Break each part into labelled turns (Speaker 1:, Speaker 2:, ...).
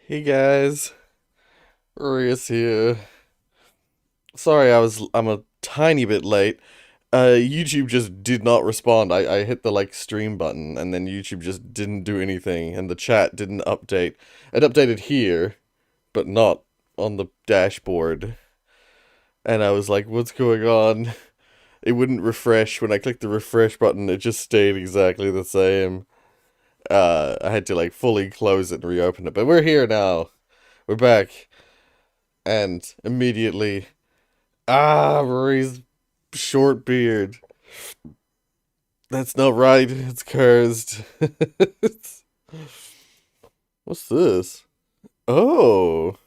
Speaker 1: Hey guys, Rorius here. Sorry, I'm a tiny bit late. YouTube just did not respond. I hit the stream button and then YouTube just didn't do anything and the chat didn't update. It updated here, but not on the dashboard. And I was like, what's going on? It wouldn't refresh. When I clicked the refresh button, it just stayed exactly the same. I had to fully close it and reopen it. But we're here now. We're back. And immediately Rory's short beard. That's not right. It's cursed. What's this? Oh.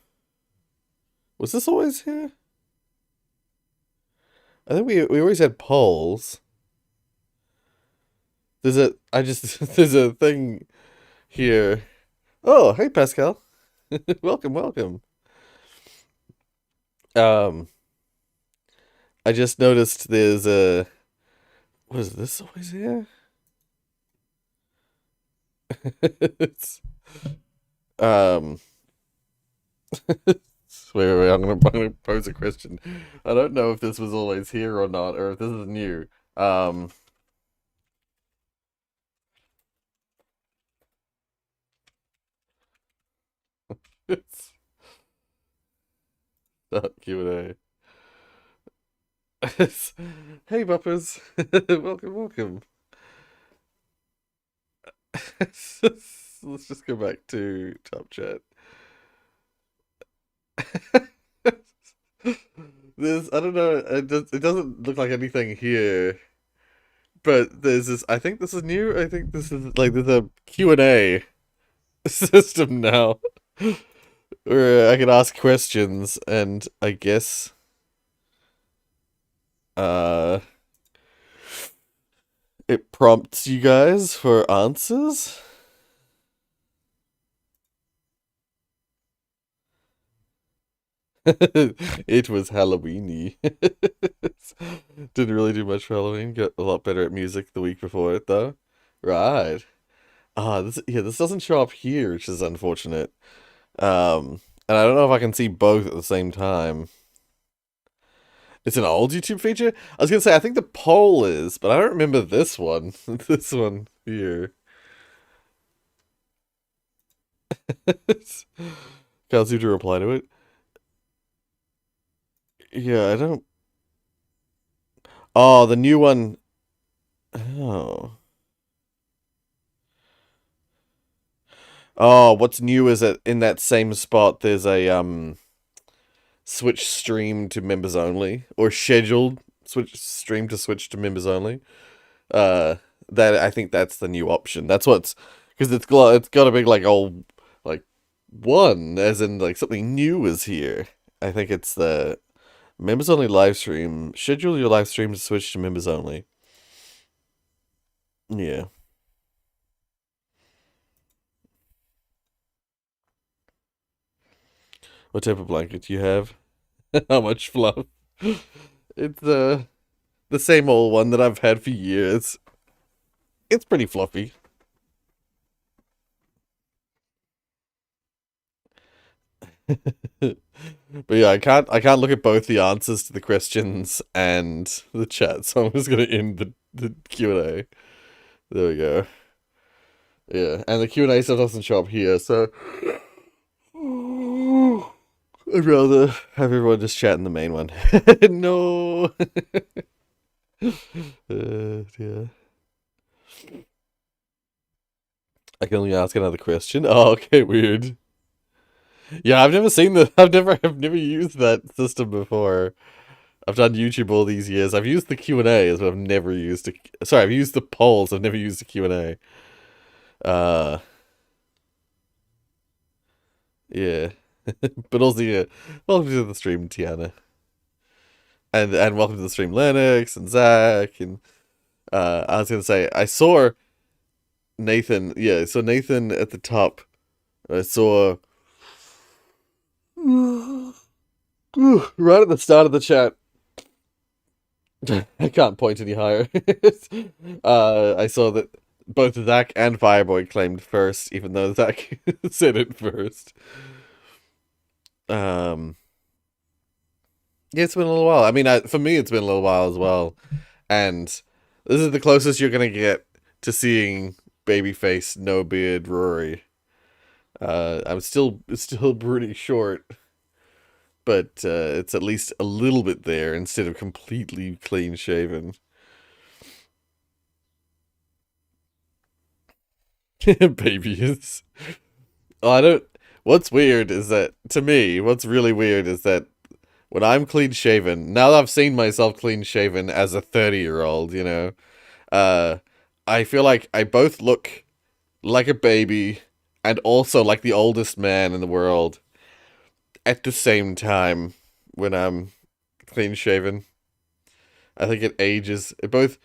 Speaker 1: Was this always here? I think we always had polls. There's a thing here. Oh, hey Pascal. Welcome, welcome. Um, I just noticed there's a was this always here? It's um wait, I'm gonna pose a question. I don't know if this was always here or not, or if this is new. It's not Q&A. Hey buppers. Welcome, welcome. Let's just go back to top chat. There's I don't know, it doesn't look like anything here. But there's this I think this is new. I think this is there's a Q&A system now where I can ask questions and I guess uh it prompts you guys for answers. It was Halloweeny. Didn't really do much for Halloween. Got a lot better at music the week before it though. Right. This doesn't show up here, which is unfortunate. And I don't know if I can see both at the same time. It's an old YouTube feature? I was gonna say I think the poll is, but I don't remember this one. This one here. Can't seem to reply to it. Yeah, I don't. Oh, the new one. Oh. Oh, what's new is that in that same spot there's a switch stream to members only or scheduled switch to members only. Uh that I think that's the new option. That's what's because it's got a big old like one as in something new is here. I think it's the members only live stream. Schedule your live stream to switch to members only. Yeah. What type of blanket do you have? How much fluff? It's the same old one that I've had for years. It's pretty fluffy. But yeah, I can't look at both the answers to the questions and the chat, so I'm just gonna end the Q&A. There we go. Yeah, and the Q&A stuff doesn't show up here, so I'd rather have everyone just chat in the main one. No. Yeah. I can only ask another question. Oh, okay, weird. Yeah, I've never used that system before. I've done YouTube all these years. I've used the Q&As, but I've never used sorry, I've used the polls, I've never used the Q&A. Uh yeah. But also yeah, welcome to the stream, Tiana. And welcome to the stream, Lennox and Zach and I was gonna say I saw Nathan, yeah, so Nathan at the top. I saw right at the start of the chat. I can't point any higher. I saw that both Zach and Fireboy claimed first, even though Zach said it first. Um, yeah, it's been a little while. I mean, for me, it's been a little while as well. And this is the closest you're gonna get to seeing babyface, no beard Rory. I'm still it's still pretty short, but it's at least a little bit there instead of completely clean shaven. Baby is. Oh, I don't. What's weird is that to me, what's really weird is that when I'm clean shaven, now that I've seen myself clean shaven as a 30-year-old, uh, I feel like I both look like a baby and also like the oldest man in the world at the same time when I'm clean shaven. I think it ages. It both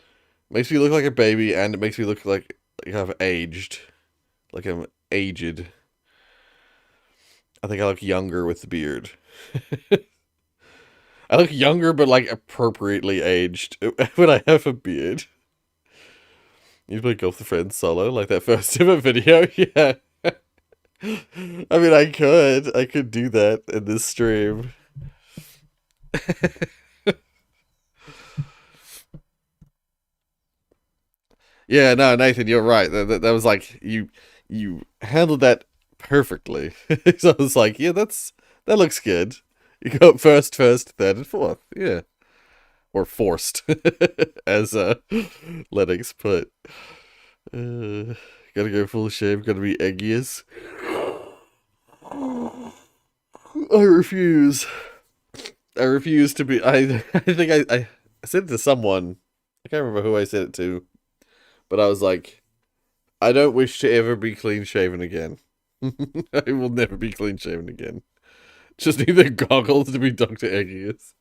Speaker 1: makes me look like a baby and it makes me look like I've aged. Like I'm aged. I think I look younger with the beard. I look younger but like appropriately aged when I have a beard. You play Golf with Friends solo like that first ever video? Yeah. I mean, I could do that in this stream. Yeah, no, Nathan, you're right. That was like you handled that perfectly. So I was like, yeah, that looks good. You go first, third, and fourth. Yeah, or forced, as Lennox put. Uh, gotta go full shave. Gotta be eggiest. I refuse. I refuse to be. I think I said it to someone. I can't remember who I said it to, but I was like, I don't wish to ever be clean shaven again. I will never be clean shaven again. Just need the goggles to be Dr. Eggius.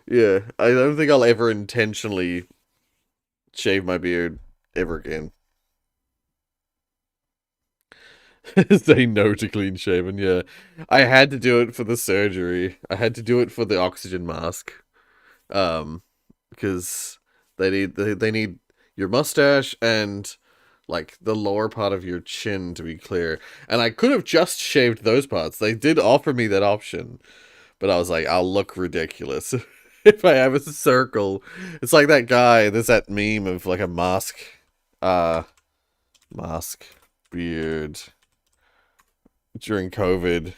Speaker 1: Yeah, I don't think I'll ever intentionally shave my beard ever again. Say no to clean shaven, yeah. I had to do it for the surgery. I had to do it for the oxygen mask. Um, because they need your mustache and like the lower part of your chin to be clear. And I could have just shaved those parts. They did offer me that option, but I was like, I'll look ridiculous if I have a circle. It's like that guy. There's that meme of like a uh, mask beard during COVID.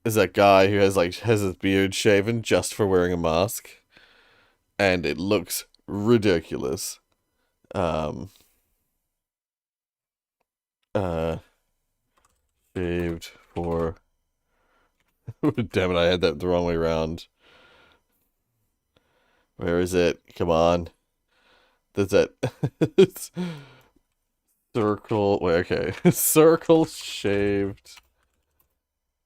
Speaker 1: Is that guy who has his beard shaven just for wearing a mask, and it looks ridiculous. Um, uh, shaved for. Damn it! I had that the wrong way around. Where is it? Come on. There's that circle. Wait, okay. Circle shaved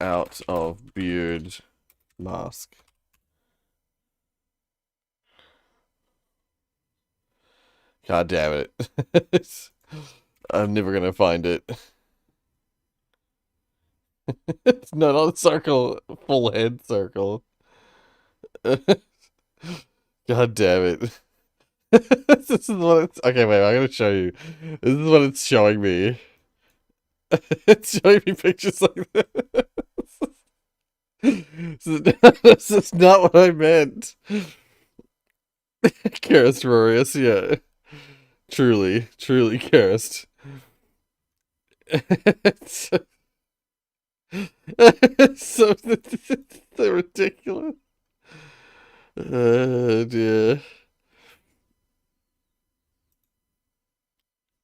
Speaker 1: out of beard mask. God damn it. I'm never gonna find it. It's not a circle, full head circle. God damn it. This is what it's. Okay, wait, I'm gonna show you. This is what it's showing me. It's showing me pictures like this. This is not what I meant. Cursed Rorius, yeah. Truly cursed. It's it's so ridiculous. Dear.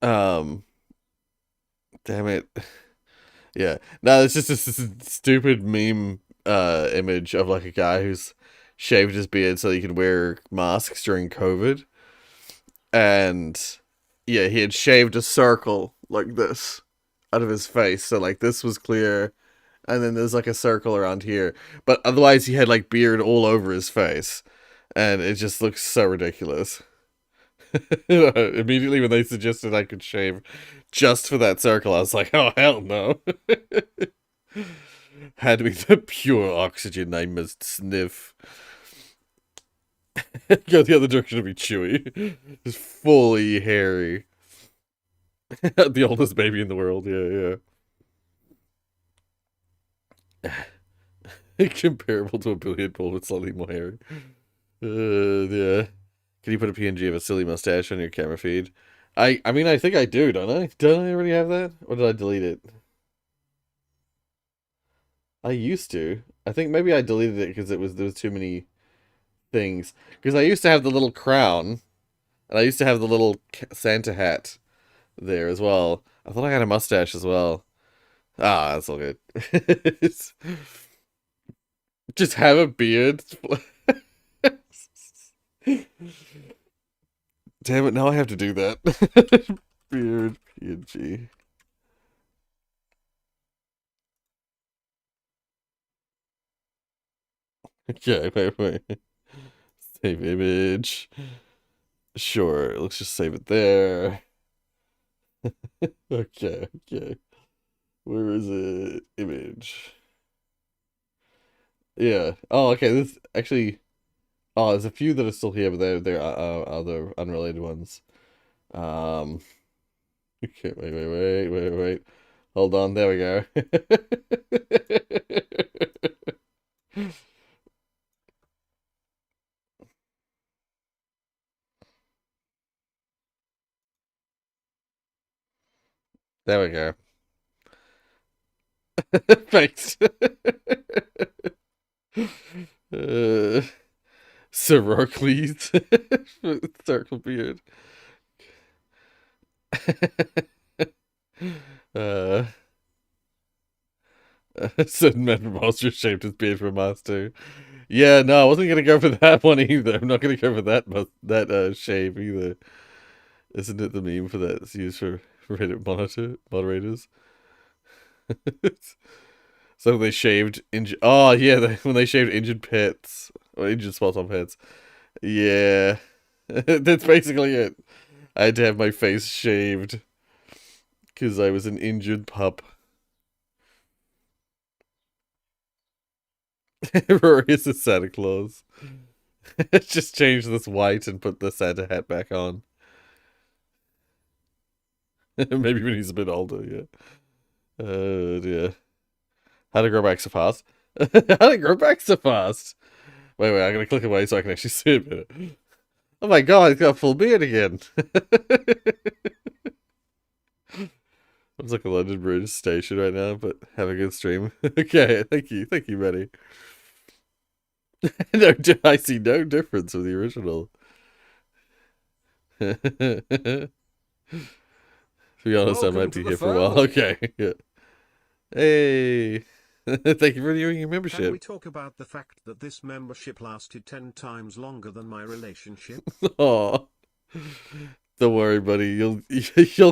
Speaker 1: Um, damn it. Yeah. No, it's just this stupid meme image of like a guy who's shaved his beard so he can wear masks during COVID. And yeah, he had shaved a circle like this out of his face. So like this was clear and then there's like a circle around here. But otherwise he had like beard all over his face. And it just looks so ridiculous. Immediately when they suggested I could shave just for that circle, I was like, oh hell no. Had to be the pure oxygen I must sniff. Go the other direction to be Chewy. Just fully hairy. The oldest baby in the world, yeah. Comparable to a billiard ball, but slightly more hairy. Yeah. Can you put a PNG of a silly mustache on your camera feed? I mean, I think I do, don't I? Don't I already have that? Or did I delete it? I used to. I think maybe I deleted it because there was too many things. Because I used to have the little crown, and I used to have the little Santa hat there as well. I thought I had a mustache as well. Ah, that's all good. Just have a beard. Damn it, now I have to do that. Beard PNG. Okay, wait. Save image. Sure, let's just save it there. Okay. Where is it? Image. Yeah. Oh, okay. This actually. Oh, there's a few that are still here, but they're other unrelated ones. Um. Okay. Wait. Hold on. There we go. There we go. Thanks. uh, Sirocles. Circle beard. uh, Certain men from Austria shaved his beard for Mars too. Yeah, no, I wasn't gonna go for that one either. I'm not gonna go for that shave either. Isn't it the meme for that? It's used for Reddit moderators. So they shaved injured. Oh yeah, when they shaved injured pets or injured spots on pets. Yeah, that's basically it. I had to have my face shaved because I was an injured pup. Rorius is Santa Claus. Just change this white and put the Santa hat back on. Maybe when he's a bit older, yeah. Dear. How to grow back so fast? How to grow back so fast? Wait, I'm gonna click away so I can actually see a bit. Oh my god, he's got a full beard again. I'm like a London Bridge station right now, but have a good stream. Okay, thank you, buddy. No, I see no difference with the original. To be honest, welcome, I might be here for a while. Okay, yeah. Hey, thank you for renewing your membership.
Speaker 2: Can we talk about the fact that this membership lasted 10 times longer than my relationship?
Speaker 1: Oh, don't worry, buddy. You'll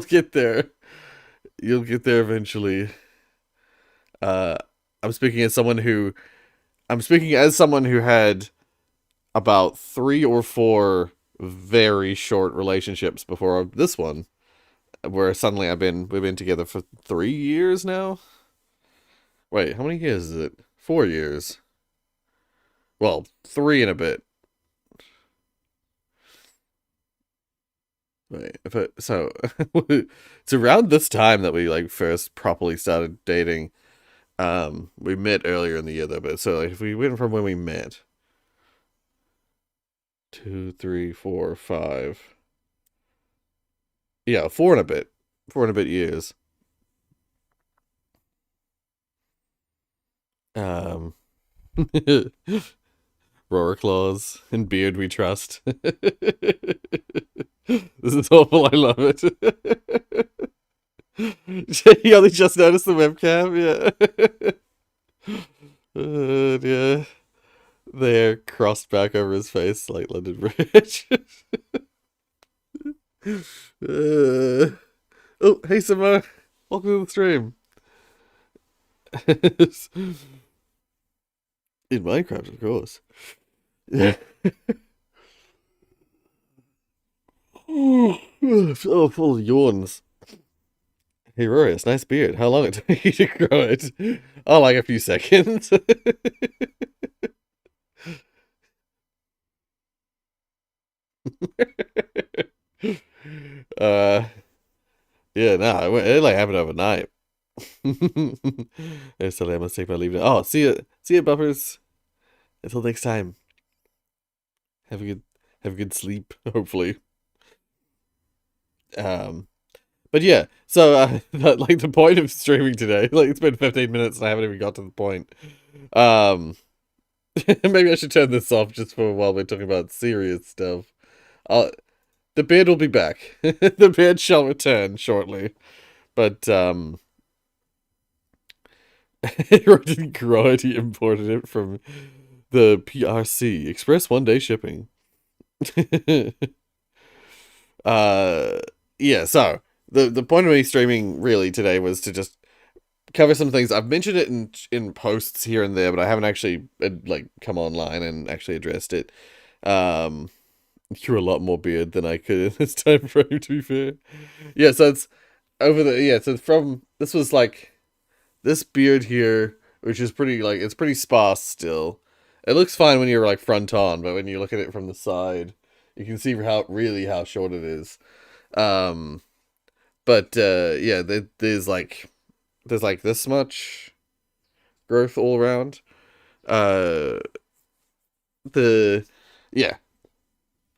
Speaker 1: get there. You'll get there eventually. I'm speaking as someone who had about 3 or 4 very short relationships before this one, where suddenly we've been together for 3 years now. Wait, how many years is it? 4 years. Well, 3 and a bit. Wait, so it's around this time that we like first properly started dating. We met earlier in the year though, but so like if we went from when we met, 2, 3, 4, 5. Yeah, 4 and a bit years. Roar claws and beard we trust. This is awful. I love it. You only just noticed the webcam, yeah. Yeah. They're crossed back over his face like London Bridge. Oh, hey Simone. Welcome to the stream. In Minecraft, of course. Yeah. Oh, full of yawns. Hey, Rorius, nice beard. How long it took you to grow it? Oh, like a few seconds. uh, yeah, no, it like happened overnight. Yesterday, I must take my leave now. Oh, see you, buffers. Until next time, have a good, have a good sleep. Hopefully. Um, but yeah, so like the point of streaming today, like it's been 15 minutes and I haven't even got to the point. Um, maybe I should turn this off just for while we're talking about serious stuff. Uh, the beard will be back. The beard shall return shortly. But Rodent Grody imported it from the PRC Express 1 day shipping. uh, yeah. So the point of me streaming really today was to just cover some things. I've mentioned it in posts here and there, but I haven't actually like come online and actually addressed it. Um, you're a lot more beard than I could in this time frame. To be fair, yeah. So it's over the yeah. So from this was like this beard here, which is pretty like it's pretty sparse still. It looks fine when you're like front on, but when you look at it from the side, you can see how short it is. Um, but yeah, there's like this much growth all around. Uh, the yeah,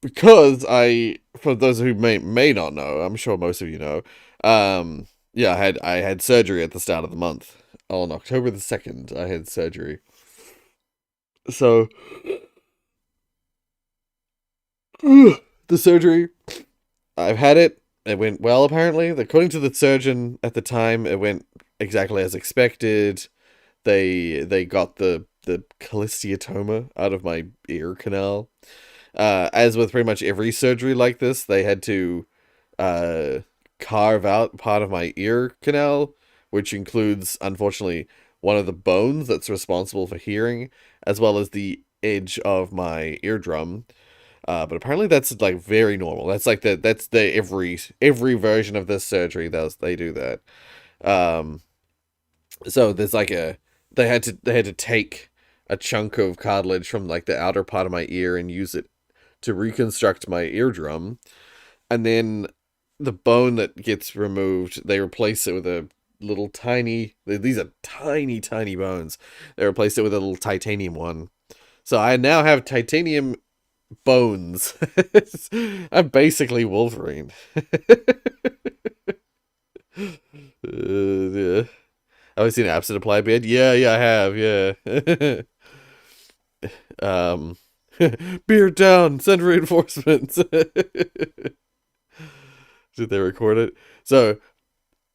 Speaker 1: because for those who may not know, I'm sure most of you know. Yeah, I had surgery at the start of the month. On October the 2nd, I had surgery. So the surgery, I've had it. It went well apparently. According to the surgeon at the time, it went exactly as expected. They got the cholesteatoma out of my ear canal. As with pretty much every surgery like this, they had to uh, carve out part of my ear canal, which includes, unfortunately, one of the bones that's responsible for hearing, as well as the edge of my eardrum. But apparently that's like very normal. That's the every version of this surgery they do that. Um, so there's like a they had to take a chunk of cartilage from like the outer part of my ear and use it to reconstruct my eardrum, and then the bone that gets removed, they replace it with a little tiny. These are tiny bones. They replace it with a little titanium one. So I now have titanium bones. I'm basically Wolverine. Yeah. Have I seen Absent Apply Bed? Yeah, I have. Yeah. um, beard down. Send reinforcements. Did they record it? So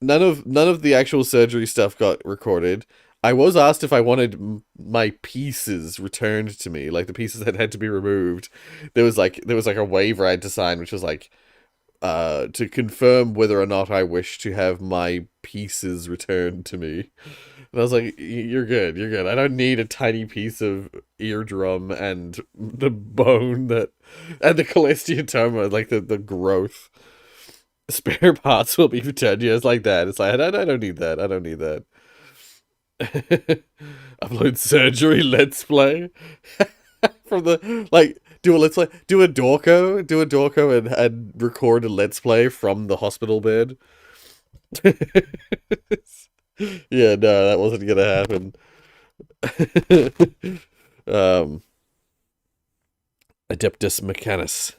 Speaker 1: none of the actual surgery stuff got recorded. I was asked if I wanted my pieces returned to me, like the pieces that had to be removed. There was like a waiver I had to sign, which was like to confirm whether or not I wish to have my pieces returned to me. And I was like, you're good, you're good. I don't need a tiny piece of eardrum and the bone that and the cholesteatoma, like the growth. Spare parts will be returned. Yeah, it's like that. It's like I don't need that. I don't need that. Upload surgery let's play from the like do a let's play do a dorko and record a let's play from the hospital bed. Yeah, no, that wasn't gonna happen. um Adeptus Mechanicus.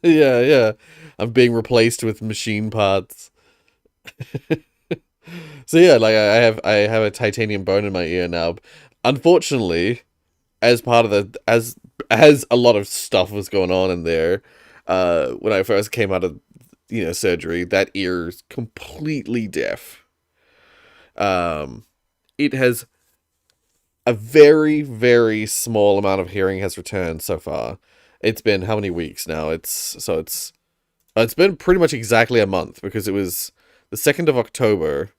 Speaker 1: Yeah. I'm being replaced with machine parts. So yeah, like I have a titanium bone in my ear now. Unfortunately, as part of the as a lot of stuff was going on in there, when I first came out of surgery, that ear's completely deaf. Um, it has a very small amount of hearing has returned so far. It's been how many weeks now? It's been pretty much exactly a month because it was the 2nd of October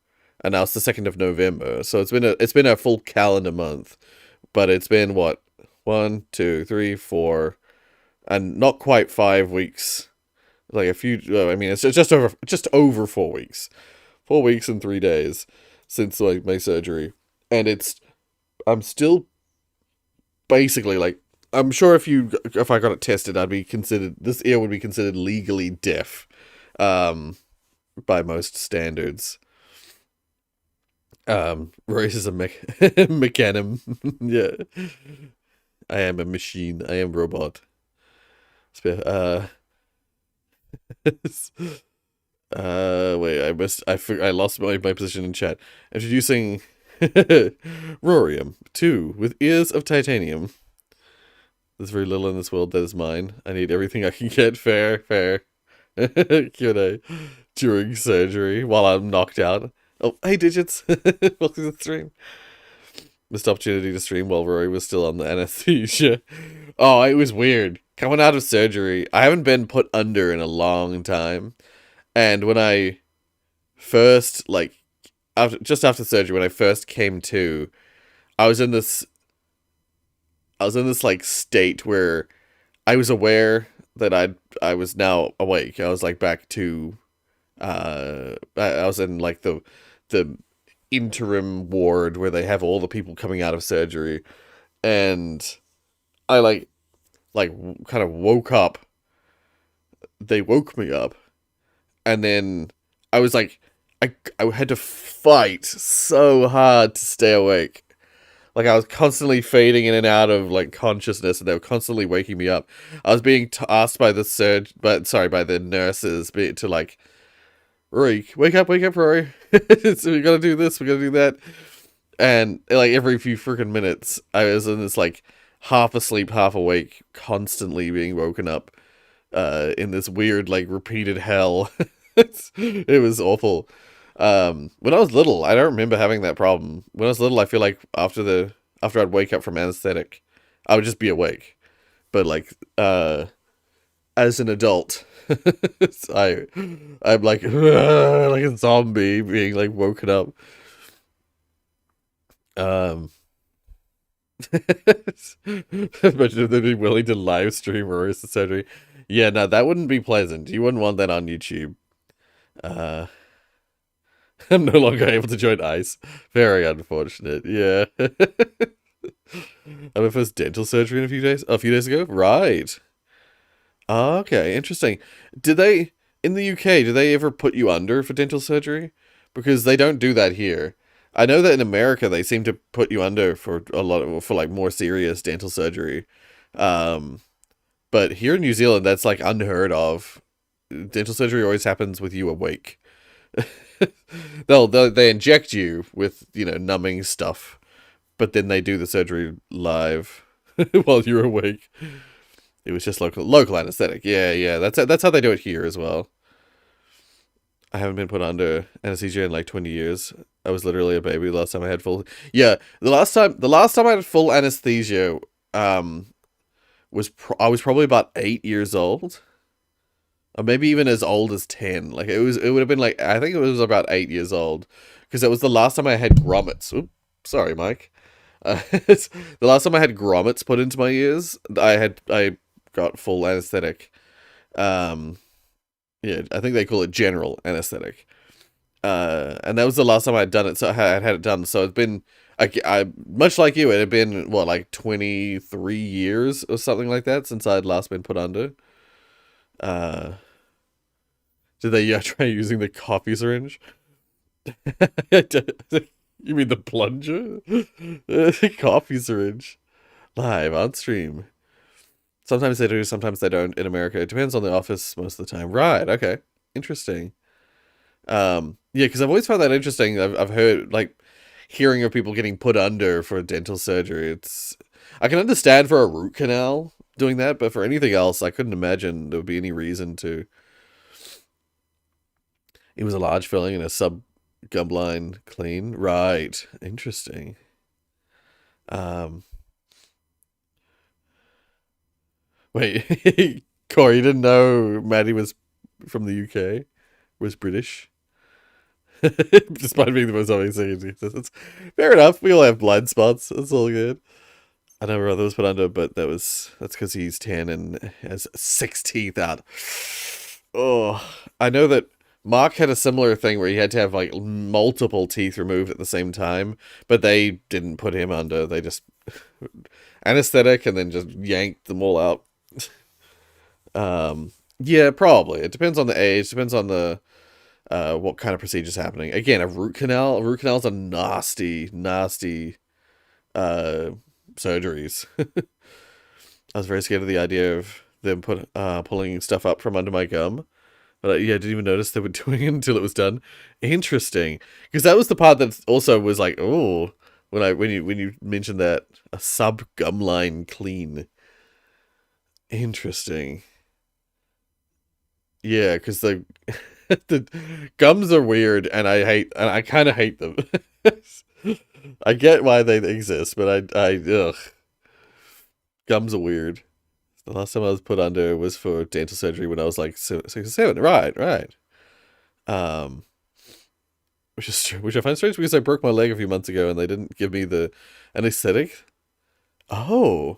Speaker 1: and now it's the 2nd of November. So it's been a full calendar month, but it's been what 1, 2, 3, 4, and not quite 5 weeks. Like a few. I mean, it's just over 4 weeks, 4 weeks and 3 days since like my surgery, and I'm still basically like I'm sure if I got it tested, I'd be considered this ear would be considered legally deaf, um, by most standards. Royce is a mechanism. Yeah, I am a machine. I am robot. Uh, wait, I lost my position in chat. Introducing Rorium 2 with ears of titanium. There's very little in this world that is mine. I need everything I can get. Fair, fair. Q&A during surgery while I'm knocked out. Oh, hey, Digits. Welcome to the stream. Missed opportunity to stream while Rory was still on the anesthesia. Oh, it was weird. Coming out of surgery, I haven't been put under in a long time. And when I first, like, just after surgery, when I first came to, I was in this, like, state where I was aware that I was now awake. I was, like, back to, I was in, like, the interim ward where they have all the people coming out of surgery, and I like kind of woke up. They woke me up, and then I was like, I had to fight so hard to stay awake. Like I was constantly fading in and out of like consciousness, and they were constantly waking me up. I was being asked by by the nurses to like, Rory, wake up, Rory. So we gotta do this, we gotta do that. And like every few freaking minutes, I was in this like half asleep, half awake, constantly being woken up, in this weird like repeated hell. It was awful. When I was little, I don't remember having that problem. When I was little, I feel like after I'd wake up from anesthetic, I would just be awake. But like as an adult, I'm like like a zombie being like woken up. Um, Imagine if they'd be willing to live stream Rory's surgery. Yeah, no, that wouldn't be pleasant. You wouldn't want that on YouTube. Uh, I'm no longer able to join ICE. Very unfortunate. Yeah. I had my first dental surgery in a few days ago. Right. Okay, interesting. Did they in the UK? Do they ever put you under for dental surgery? Because they don't do that here. I know that in America they seem to put you under for for like more serious dental surgery. Um, but here in New Zealand, that's like unheard of. Dental surgery always happens with you awake. They inject you with numbing stuff, but then they do the surgery live while you're awake. It was just local anesthetic. Yeah, yeah. That's how they do it here as well. I haven't been put under anesthesia in like 20 years. I was literally a baby last time I had full. Yeah, the last time I had full anesthesia, I was probably about 8 years old, or maybe even as old as 10. Like it would have been like I think it was about 8 years old, because it was the last time I had grommets. Oops, sorry, Mike. The last time I had grommets put into my ears, I got full anesthetic. Um, yeah, I think they call it general anesthetic. And that was the last time I'd done it. So I had it done. So it's been, I much like you, it had been what, like 23 years or something like that since I'd last been put under. Uh, did they try using the coffee syringe? You mean the plunger? Coffee syringe. Live on stream. Sometimes they do, sometimes they don't in America. It depends on the office most of the time. Right, okay. Interesting. Yeah, because I've always found that interesting. I've heard, like, hearing of people getting put under for dental surgery. I can understand for a root canal doing that, but for anything else, I couldn't imagine there would be any reason to. It was a large filling and a sub gum line clean. Right. Interesting. Um, Wait, Corey, you didn't know Maddie was from the UK? Was British? Despite being the most obvious thing in existence. Fair enough, we all have blind spots. It's all good. I know my brother was put under, but that's because he's 10 and has 6 teeth out. Oh, I know that Mark had a similar thing where he had to have like multiple teeth removed at the same time, but they didn't put him under. They just anesthetic and then just yanked them all out. Yeah, probably. It depends on the age, depends on the what kind of procedure's happening. Again, a root canal. Root canals are nasty, nasty uh surgeries. I was very scared of the idea of them pulling stuff up from under my gum. But yeah, I didn't even notice they were doing it until it was done. Interesting, because that was the part that also was like, oh, when you mentioned that a sub gum line clean. Interesting. Yeah, because the the gums are weird, and I kind of hate them. I get why they exist, but ugh, gums are weird. The last time I was put under was for dental surgery when I was like 6 or 7. Right, right. Um, which I find strange because I broke my leg a few months ago and they didn't give me the anesthetic. Oh,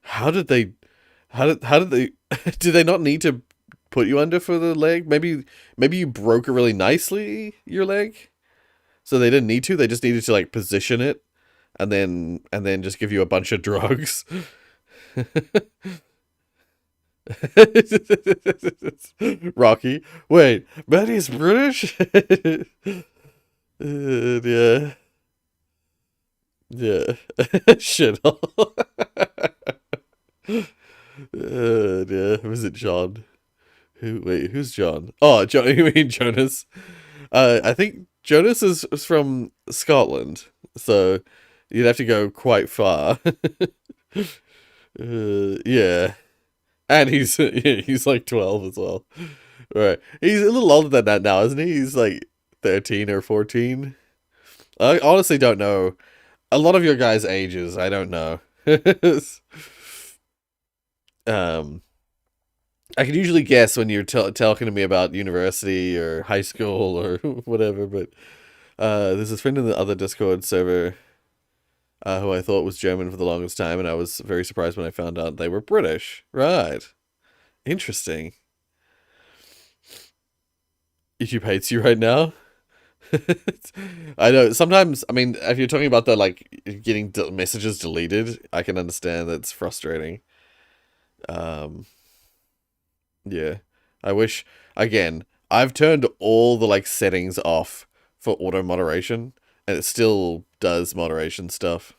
Speaker 1: how did they? How did they? Did they not need to put you under for the leg? Maybe you broke it really nicely, your leg, so they didn't need to. They just needed to like position it and then just give you a bunch of drugs. Rocky. Wait, Maddie's British? Yeah. Yeah. Shit. Yeah. Was it John? Who's John? Oh, John. You mean Jonas? I think Jonas is from Scotland, so you'd have to go quite far. Yeah. And he's yeah, he's like 12 as well. Right. He's a little older than that now, isn't he? He's like 13 or 14. I honestly don't know. A lot of your guys' ages, I don't know. um, I can usually guess when you're talking to me about university or high school or whatever, but there's this friend in the other Discord server who I thought was German for the longest time, and I was very surprised when I found out they were British. Right. Interesting. YouTube hates you right now. I know. Sometimes, I mean, if you're talking about the like getting messages deleted, I can understand that's frustrating. Um, yeah. I wish again. I've turned all the like settings off for auto moderation, and it still does moderation stuff.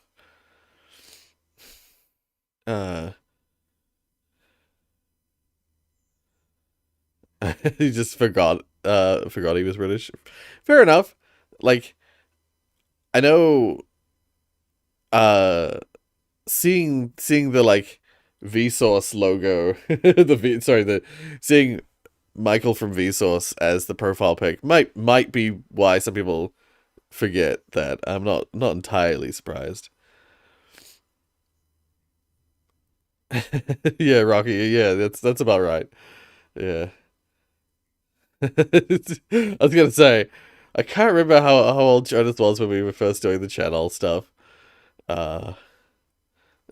Speaker 1: Uh, he just forgot he was British. Fair enough. Like I know uh seeing the like Vsauce logo, the seeing Michael from Vsauce as the profile pic might be why some people forget that. I'm not entirely surprised. Yeah, Rocky. Yeah, that's about right. Yeah. I was gonna say, I can't remember how old Jonas was when we were first doing the channel stuff. Uh,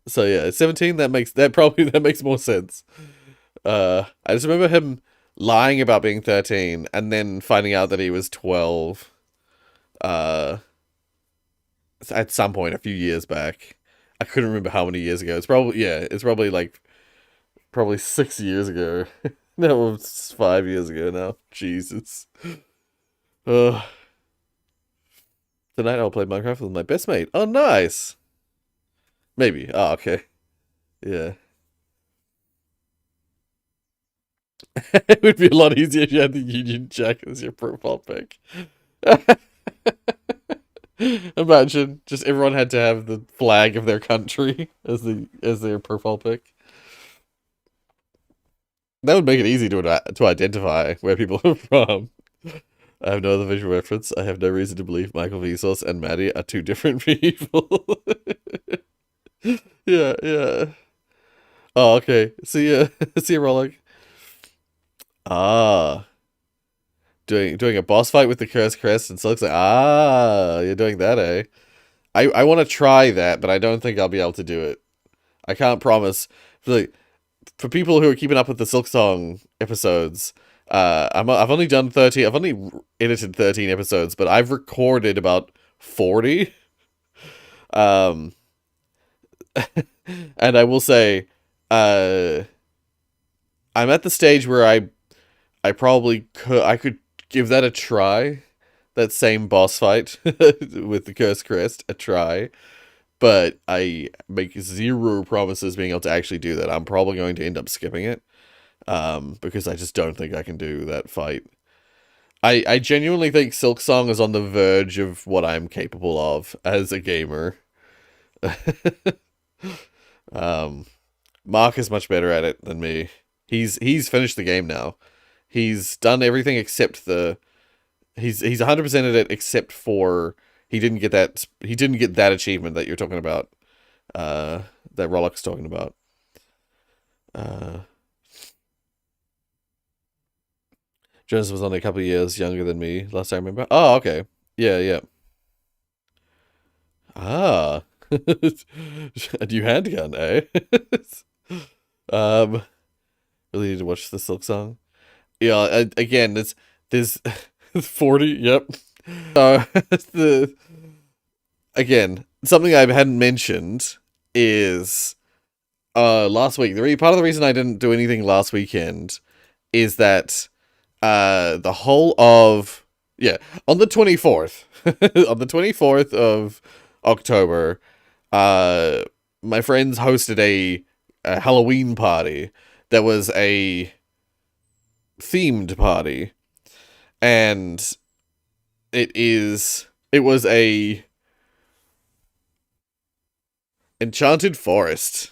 Speaker 1: so yeah, 17. That makes more sense. I just remember him lying about being 13 and then finding out that he was 12. Uh, at some point a few years back. I couldn't remember how many years ago. It's probably like probably 6 years ago. No, it's 5 years ago now. Jesus. Uh, Tonight I'll play Minecraft with my best mate. Oh, nice. Maybe. Oh, okay. Yeah. It would be a lot easier if you had the Union Jack as your profile pic. Imagine just everyone had to have the flag of their country as their profile pic. That would make it easy to identify where people are from. I have no other visual reference. I have no reason to believe Michael Vsauce and Maddie are two different people. Yeah, yeah. Oh, okay. See ya. See ya, Rolling. Ah, doing a boss fight with the cursed crest, and so looks like you're doing that, eh? I want to try that, but I don't think I'll be able to do it. I can't promise. Like, for people who are keeping up with the Silk Song episodes, I've only done 13. I've only edited 13 episodes, but I've recorded about 40. Um, And I will say, uh, I'm at the stage where I probably could give that a try. That same boss fight with the Cursed Crest a try, but I make zero promises being able to actually do that. I'm probably going to end up skipping it, because I just don't think I can do that fight. I genuinely think Silk Song is on the verge of what I'm capable of as a gamer. um, Mark is much better at it than me. He's finished the game now. He's done everything except the he's 100% at it except for he didn't get that achievement that you're talking about. That Rollock's talking about. Uh Jonas was only a couple of years younger than me last I remember. Oh, okay. Yeah, yeah. Ah. A new handgun, eh? um really need to watch the Silk Song. Yeah, again, there's 40, yep. The again, something I hadn't mentioned is last week. Part of the reason I didn't do anything last weekend is that the whole of yeah, on the 24th on the 24th of October, uh my friends hosted a Halloween party that was a themed party, and it was a enchanted forest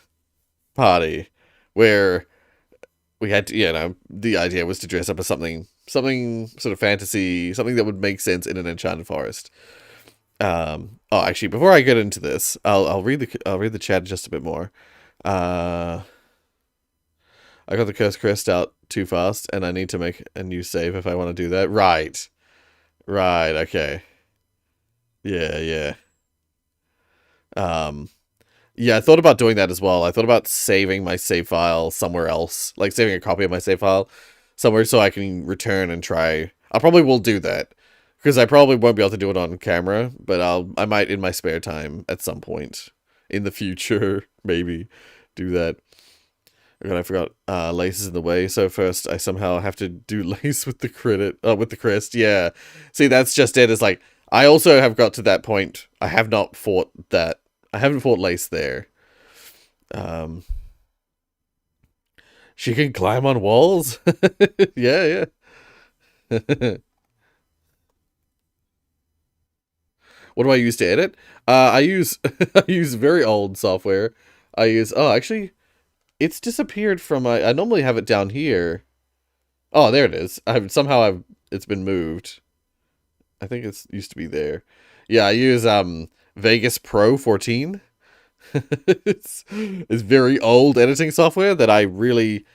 Speaker 1: party where we had to, the idea was to dress up as something sort of fantasy, something that would make sense in an enchanted forest. Oh, actually, before I get into this, I'll read the chat just a bit more. Uh, I got the Curse Crest out too fast, and I need to make a new save if I want to do that. Right, right, okay, yeah, yeah. Um, Yeah, I thought about doing that as well. I thought about saving my save file somewhere else, like saving a copy of my save file somewhere so I can return and try. I probably will do that because I probably won't be able to do it on camera, but I might in my spare time at some point in the future maybe do that. Oh God, I forgot. Lace is in the way. So first, I somehow have to do lace with the with the crest. Yeah, see, that's just it. It's like I also have got to that point. I have not fought that. I haven't fought lace there. Um, she can climb on walls. Yeah, yeah. What do I use to edit? I use I use very old software. I use actually it's disappeared from my. I normally have it down here. Oh, there it is. I've it's been moved. I think it's used to be there. Yeah, I use Vegas Pro 14. It's very old editing software that I really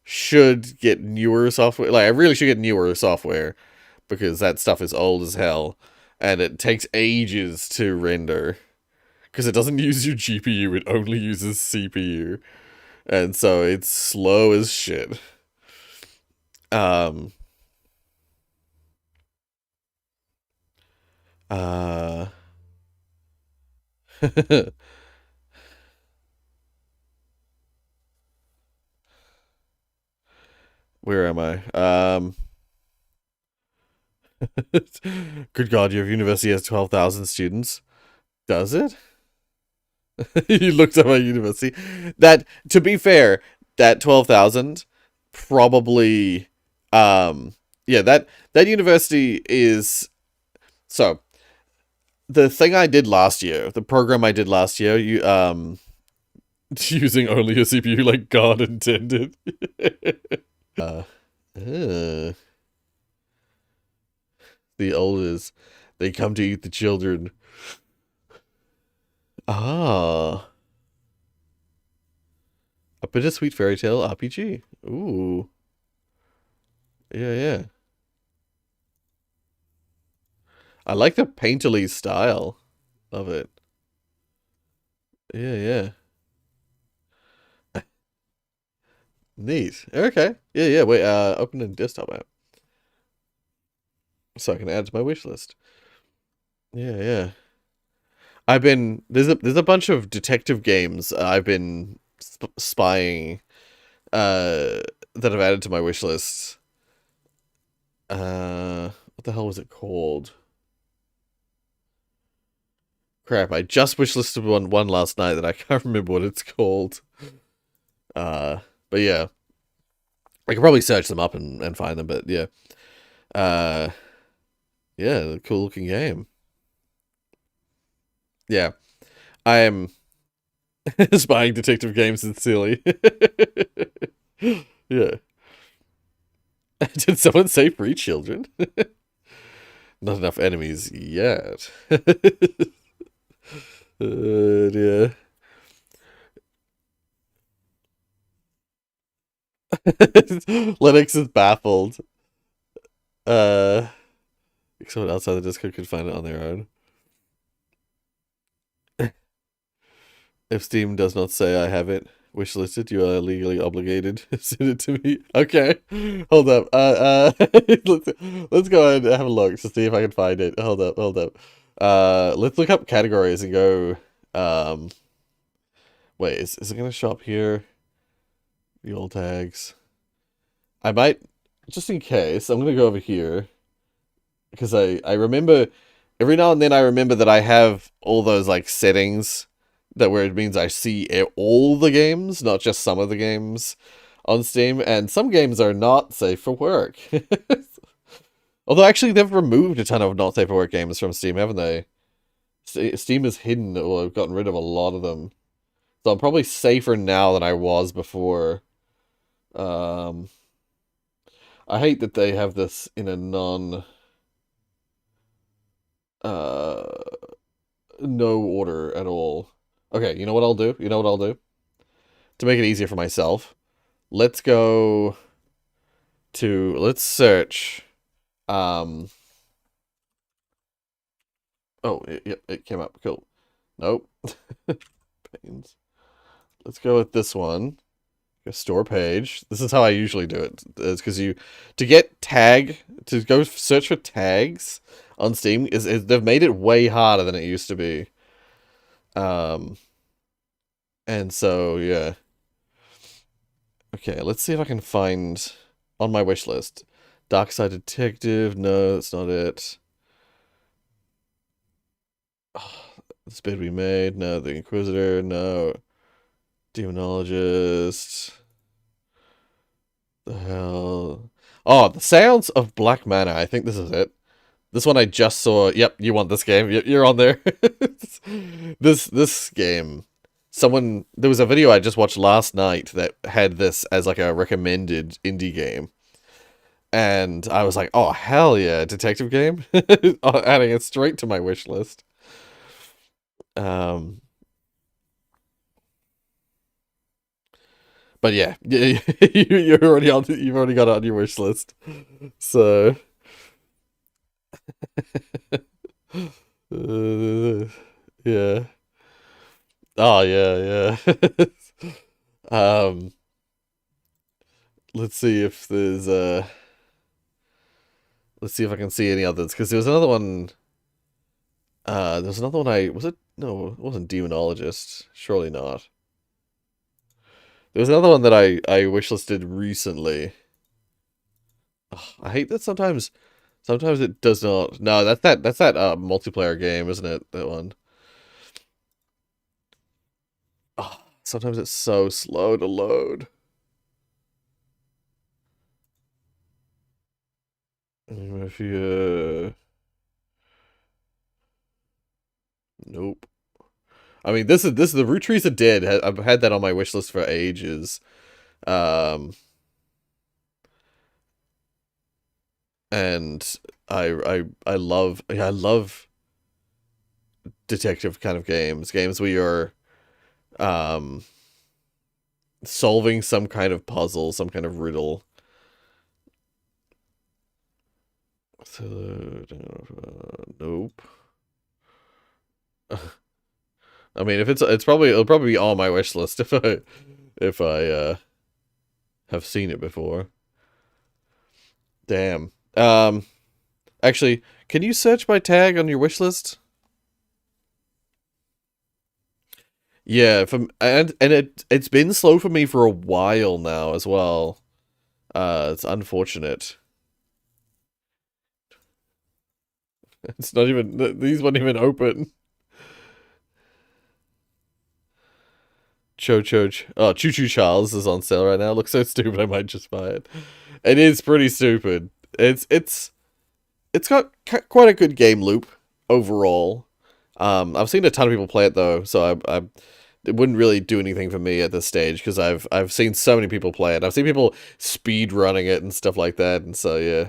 Speaker 1: should get newer software. Like I really should get newer software because that stuff is old as hell and it takes ages to render because it doesn't use your GPU, it only uses CPU. And so it's slow as shit. Um uh Where am I? Good God, your university has 12,000 students. Does it? You looked at my university. That, to be fair, that 12,000 probably, yeah, that university is, so, the thing I did last year, the program I did last year, using only a CPU like God intended. uh, uh, the olders, they come to eat the children. Ah, a bittersweet fairy tale RPG. Ooh, yeah, yeah. I like the painterly style of it. Yeah, yeah. Neat. Okay. Yeah, yeah. Wait, open a desktop app so I can add to my wish list. Yeah, yeah. there's a bunch of detective games I've been spying that I've added to my wish list. What the hell was it called? Crap, I just wishlisted one last night that I can't remember what it's called. Uh, but yeah, I could probably search them up and find them. But yeah, uh, yeah, cool looking game. Yeah, I am spying detective games sincerely. Yeah. Did someone say free children? Not enough enemies yet. Yeah. Linux is baffled. Uh, someone outside the Discord could find it on their own. If Steam does not say I have it wishlisted, you are legally obligated to send it to me. Okay, hold up. Let's go ahead and have a look to see if I can find it. Hold up. Let's look up categories and go. Wait, is it gonna show up here? The old tags. I might, just in case. I'm gonna go over here because I remember every now and then I remember that I have all those like settings that where it means I see all the games, not just some of the games on Steam, and some games are not safe for work. Although actually they've removed a ton of not safe for work games from Steam, haven't they? Steam has hidden or gotten rid of a lot of them. So I'm probably safer now than I was before. Um, I hate that they have this in a uh no order at all. Okay, you know what I'll do? You know what I'll do? To make it easier for myself, let's go let's search. Um, oh, it came up. Cool. Nope. Pains. Let's go with this one. Go store page. This is how I usually do it. It's because to go search for tags on Steam is they've made it way harder than it used to be. Um, and so yeah. Okay, let's see if I can find on my wish list. Dark Side Detective. No, that's not it. Oh, this bid we made. No, the Inquisitor. No, Demonologist. The hell. Oh, the Sounds of Black Mana. I think this is it. This one I just saw. Yep, you want this game. You're on there. This game. There was a video I just watched last night that had this as like a recommended indie game. And I was like, oh, hell yeah, detective game? Adding it straight to my wish list. Um, but yeah, you're already you've already got it on your wish list. So, yeah. Oh, yeah, yeah. um, let's see if let's see if I can see any others, because there was another one. There's another one was it? No, it wasn't Demonologist. Surely not. There was another one that I wishlisted recently. Ugh, I hate that sometimes it does not. No, that's that multiplayer game, isn't it? That one. Ugh, sometimes it's so slow to load. If you nope. I mean, this is the Root Trees Are Dead. I've had that on my wish list for ages. Um, and I love detective kind of games where you're um solving some kind of puzzle, some kind of riddle. So, nope. I mean, if it'll probably be on my wish list if I have seen it before. Damn. Actually, can you search by tag on your wish list? Yeah, and it's been slow for me for a while now as well. It's unfortunate. It's not even these weren't even open. Choo Choo Charles is on sale right now. Looks so stupid. I might just buy it. It is pretty stupid. It's got quite a good game loop overall. I've seen a ton of people play it though, so I it wouldn't really do anything for me at this stage because I've seen so many people play it. I've seen people speed running it and stuff like that, and so yeah.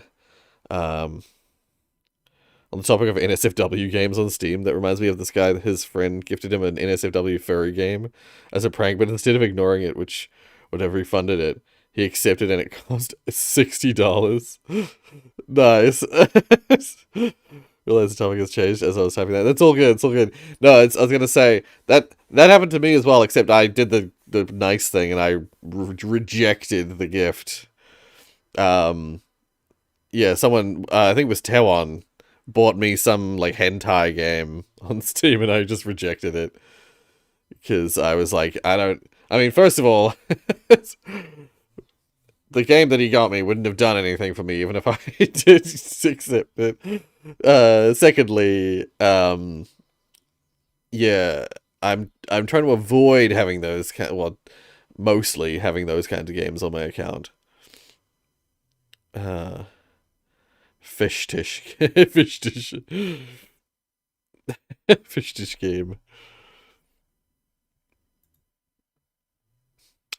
Speaker 1: Um, on the topic of NSFW games on Steam, that reminds me of this guy. His friend gifted him an NSFW furry game as a prank, but instead of ignoring it, which would have refunded it, he accepted and it cost $60. Nice. Realize the topic has changed as I was typing that. That's all good. It's all good. No, I was gonna say that happened to me as well. Except I did the nice thing and I rejected the gift. Um, yeah, someone I think it was Tewon bought me some like hentai game on Steam and I just rejected it because I was like, I don't. I mean, first of all, the game that he got me wouldn't have done anything for me even if I did accept it. Secondly, yeah, I'm trying to avoid having those well, mostly having those kinds of games on my account. Uh, fish tish, fish tish, fish tish game.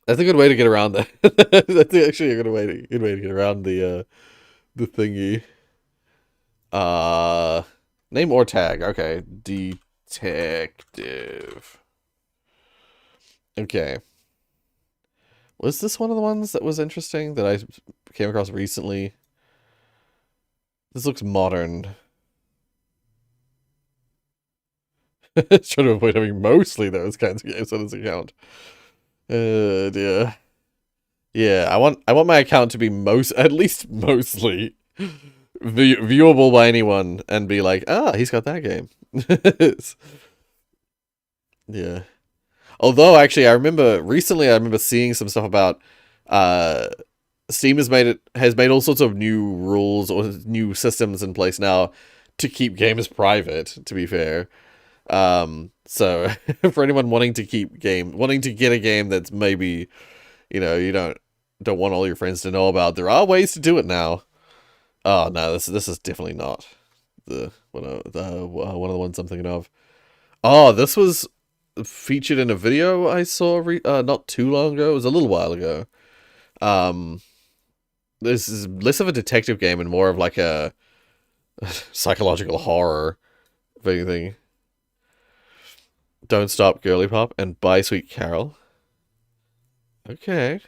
Speaker 1: That's a good way to get around that. That's actually a good way to get around the thingy. Uh, name or tag. Okay, detective. Okay. Was this one of the ones that was interesting that I came across recently? This looks modern. Trying to avoid having mostly those kinds of games on his account. Dear. Yeah, I want my account to be at least mostly viewable by anyone and be like, ah, he's got that game. Yeah. Although actually, I remember seeing some stuff about uh, Steam has made all sorts of new rules or new systems in place now to keep games private. To be fair, so for anyone wanting to get a game that's maybe you don't want all your friends to know about, there are ways to do it now. Oh no, this is definitely not one of the ones I'm thinking of. Oh, this was featured in a video I saw not too long ago. It was a little while ago. Um, this is less of a detective game and more of like a psychological horror, if anything. Don't Stop Girly Pop and Bye Sweet Carol. Okay.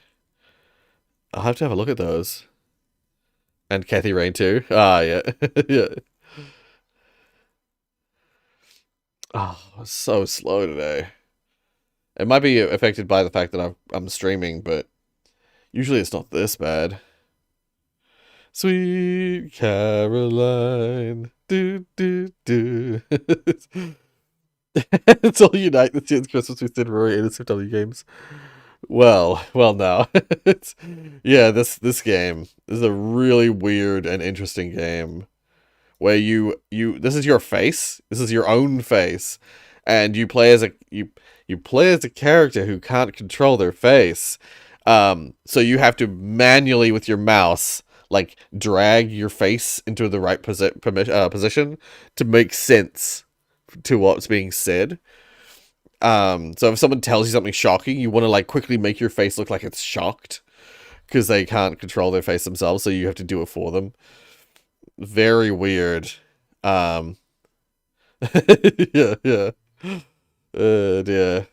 Speaker 1: I'll have to have a look at those. And Kathy Rain too. Ah, yeah. Yeah. Oh, so slow today. It might be affected by the fact that I'm streaming, but usually it's not this bad. Sweet Caroline. Do, do, do. It's all unite the tunes Christmas with did Rory NSFW games. Well now. It's yeah, this game is a really weird and interesting game where you this is your face. This is your own face. And you play as a character who can't control their face. So you have to manually with your mouse like drag your face into the right position to make sense to what's being said. So if someone tells you something shocking, you want to like quickly make your face look like it's shocked because they can't control their face themselves, so you have to do it for them. Very weird. Um, yeah, yeah. Yeah.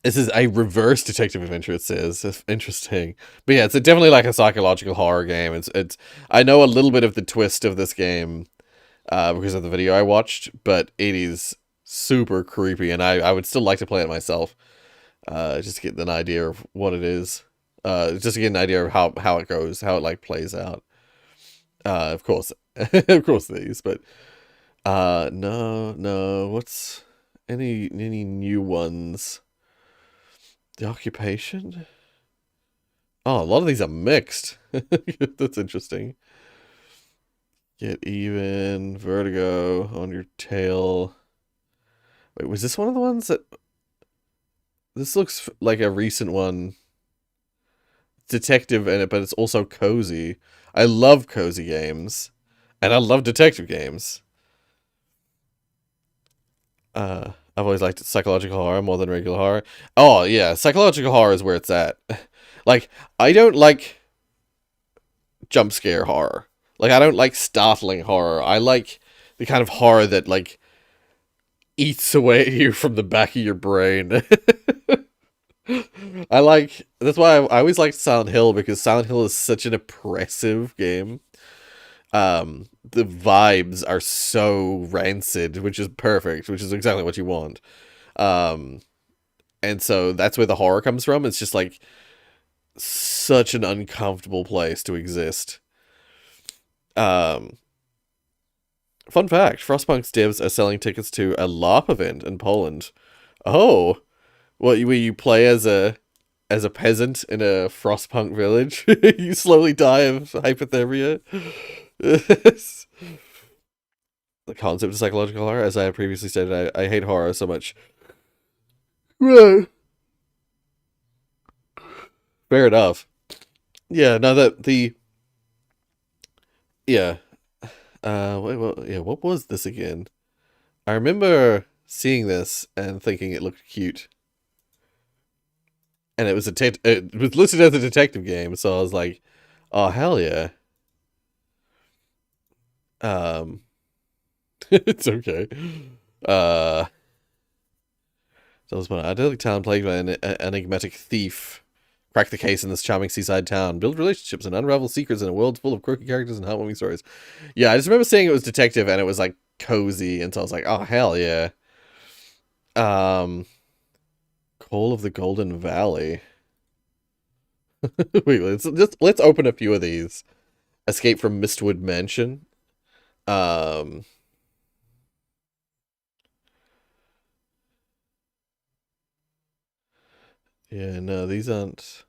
Speaker 1: This is a reverse detective adventure. It says it's interesting, but yeah, it's definitely like a psychological horror game. It's. I know a little bit of the twist of this game, because of the video I watched, but it is super creepy, and I would still like to play it myself, just to get an idea of what it is, just to get an idea of how it goes, how it like plays out. Of course, of course these, but no, what's any new ones? The Occupation? Oh, a lot of these are mixed. That's interesting. Get Even, Vertigo, On Your Tail. Wait, was this one of the ones that... This looks like a recent one. Detective in it, but it's also cozy. I love cozy games. And I love detective games. I've always liked psychological horror more than regular horror. Oh, yeah, psychological horror is where it's at. Like, I don't like jump scare horror. Like, I don't like startling horror. I like the kind of horror that, like, eats away at you from the back of your brain. That's why I always liked Silent Hill, because Silent Hill is such an oppressive game. The vibes are so rancid, which is perfect, which is exactly what you want. Um, and so that's where the horror comes from. It's just like such an uncomfortable place to exist. Um, Fun fact: Frostpunk's devs are selling tickets to a LARP event in Poland. Oh, what where you play as a peasant in a Frostpunk village? You slowly die of hypothermia. The concept of psychological horror, as I have previously stated, I hate horror so much. Right. Fair enough. Yeah, no, that the yeah. What was this again? I remember seeing this and thinking it looked cute, and it was listed as a detective game, so I was like, oh hell yeah. Um, it's okay. Uh, so it's an idyllic town plagued by an enigmatic thief. Crack the case in this charming seaside town. Build relationships and unravel secrets in a world full of quirky characters and heartwarming stories. Yeah, I just remember saying it was detective and it was like cozy, and so I was like, oh hell yeah. Um, Call of the Golden Valley. Wait, let's open a few of these. Escape from Mistwood Mansion. Um, yeah, no, these aren't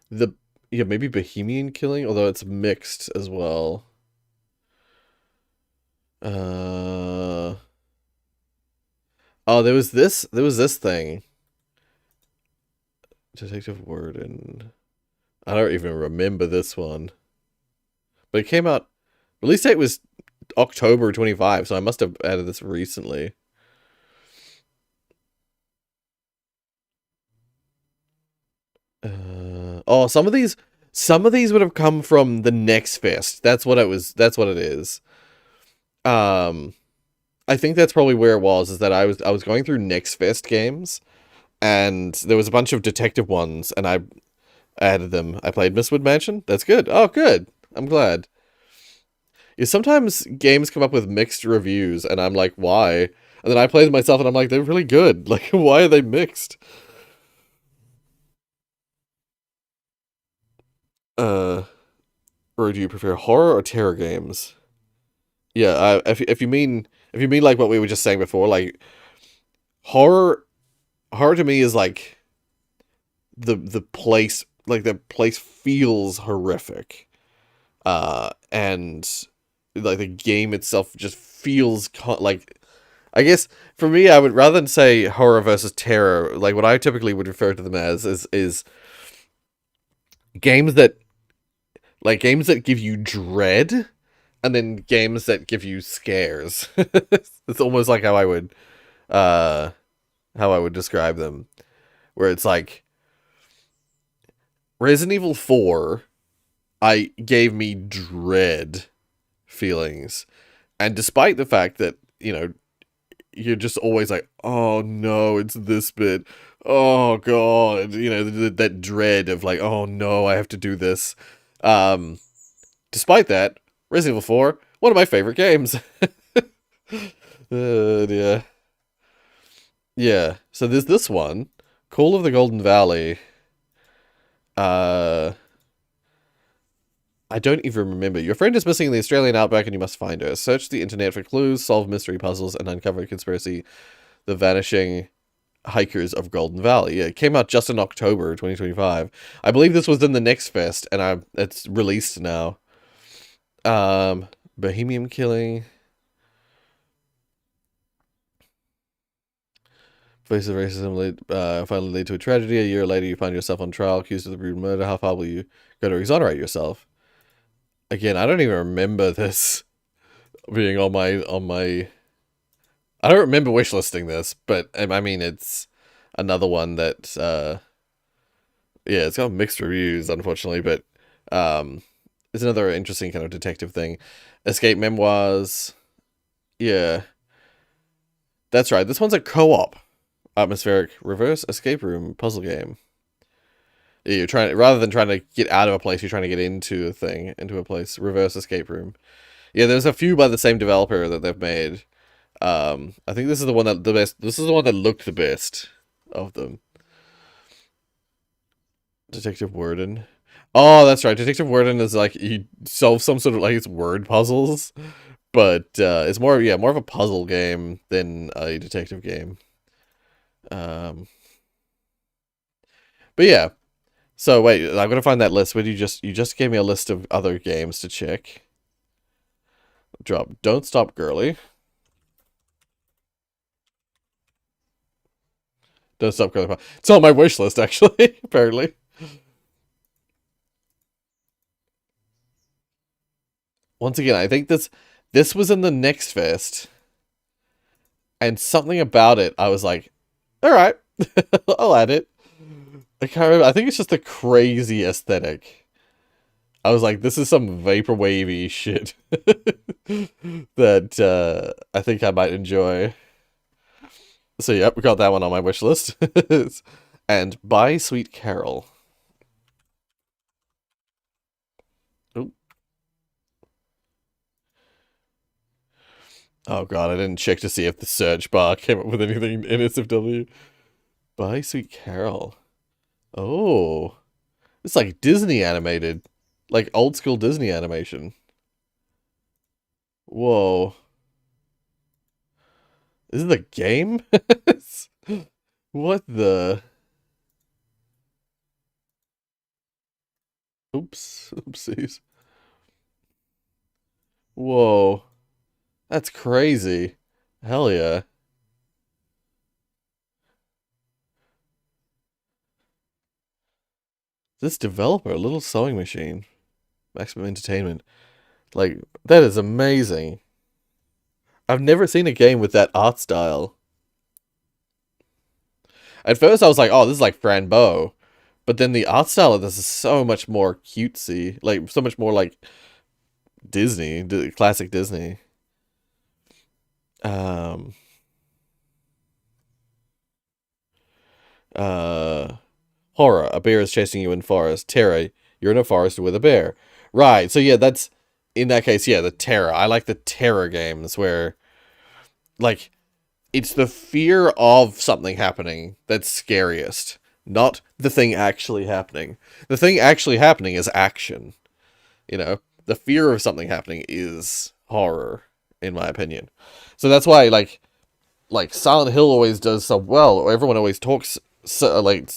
Speaker 1: the yeah, maybe Bohemian Killing, although it's mixed as well. Uh Oh, there was this thing. Detective Worden. I don't even remember this one. But it came out release date was October 25, so I must have added this recently. Oh, some of these would have come from the Next Fest. That's what it is. Um I think that's probably where it was, is that I was going through Next Fest games, and there was a bunch of detective ones, and I added them. I played Mistwood Mansion. That's good. Oh, good. I'm glad. Yeah, sometimes games come up with mixed reviews, and I'm like, why? And then I play them myself, and I'm like, they're really good. Like, why are they mixed? Uh, or do you prefer horror or terror games? Yeah, if you mean like what we were just saying before, like horror, horror to me is like the place feels horrific, and like the game itself just feels like, I guess for me, I would, rather than say horror versus terror, like what I typically would refer to them as is games that games that give you dread, and then games that give you scares. It's almost like uh how I would describe them, where it's like Resident Evil 4 I gave me dread feelings. And despite the fact that, you're just always like, oh no, it's this bit. Oh god, that dread of like, oh no, I have to do this. Um, Despite that, Resident Evil 4, one of my favorite games. Yeah. Yeah. So there's this one, Call of the Golden Valley. Uh, I don't even remember. Your friend is missing in the Australian outback and you must find her. Search the internet for clues, solve mystery puzzles, and uncover conspiracy The Vanishing Hikers of Golden Valley. Yeah, it came out just in October 2025. I believe this was in the Next Fest, and it's released now. Bohemian Killing. Face of racism finally lead to a tragedy. A year later, you find yourself on trial, accused of the brutal murder. How far will you go to exonerate yourself? Again, I don't even remember this being on my. I don't remember wishlisting this, but I mean it's another one that yeah, it's got mixed reviews, unfortunately, but it's another interesting kind of detective thing. Escape Memoirs. Yeah, that's right. This one's a co-op atmospheric reverse escape room puzzle game. Yeah, you're trying rather than trying to get out of a place, you're trying to get into a thing, into a place. Reverse escape room. Yeah, there's a few by the same developer that they've made. I think this is the one that the best. This is the one that looked the best of them. Detective Worden. Oh, that's right. Detective Worden is like you solve some sort of like it's word puzzles, but it's more of a puzzle game than a detective game. Um, but yeah. So wait, I'm gonna find that list. Where you just gave me a list of other games to check. Drop. Don't Stop Girly. Don't Stop Girly. It's on my wish list actually. Apparently. Once again, I think this was in the Next Fest, and something about it, I was like, all right, I'll add it. I can't remember. I think it's just the crazy aesthetic. I was like, this is some vaporwavy shit that I think I might enjoy. So yep, we got that one on my wish list. And Bye Sweet Carol. Oop. Oh god, I didn't check to see if the search bar came up with anything in SFW. Bye Sweet Carol. Oh. It's like Disney animated. Like old school Disney animation. Whoa. Is it a game? What the? Oops. Oopsies. Whoa. That's crazy. Hell yeah. This developer, Little Sewing Machine. Maximum Entertainment. Like, that is amazing. I've never seen a game with that art style. At first I was like, oh, this is like Fran Bow. But then the art style of this is so much more cutesy. Like, so much more like Disney, classic Disney. Um, uh, Horror. A bear is chasing you in forest. Terror. You're in a forest with a bear. Right. So yeah, that's in that case, yeah, the terror. I like the terror games where like it's the fear of something happening that's scariest, not the thing actually happening. The thing actually happening is action. You know, the fear of something happening is horror, in my opinion. So that's why like Silent Hill always does so well. Or everyone always talks so, like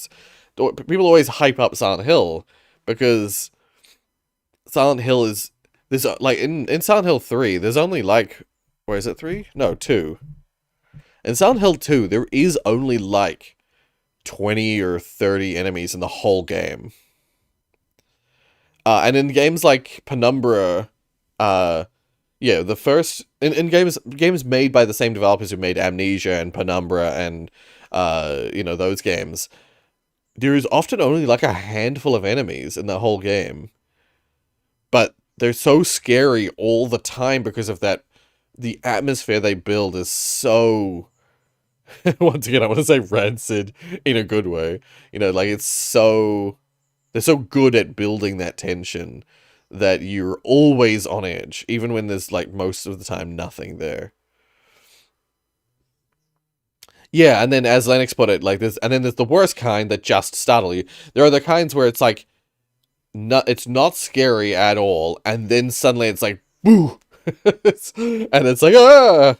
Speaker 1: people always hype up Silent Hill because Silent Hill is there's like in Silent Hill 3, there's only like where is it 3? No, 2. In Silent Hill 2, there is only like 20 or 30 enemies in the whole game. And in games like Penumbra, yeah, the first in games made by the same developers who made Amnesia and Penumbra and those games, there is often only like a handful of enemies in the whole game. But they're so scary all the time because of that. The atmosphere they build is so once again, I want to say rancid in a good way. You know, like it's so they're so good at building that tension that you're always on edge, even when there's like most of the time nothing there. Yeah, and then as Lennox put it, like this, and then there's the worst kind that just startle you. There are the kinds where it's like, it's not scary at all, and then suddenly it's like, boo, and it's like, ah,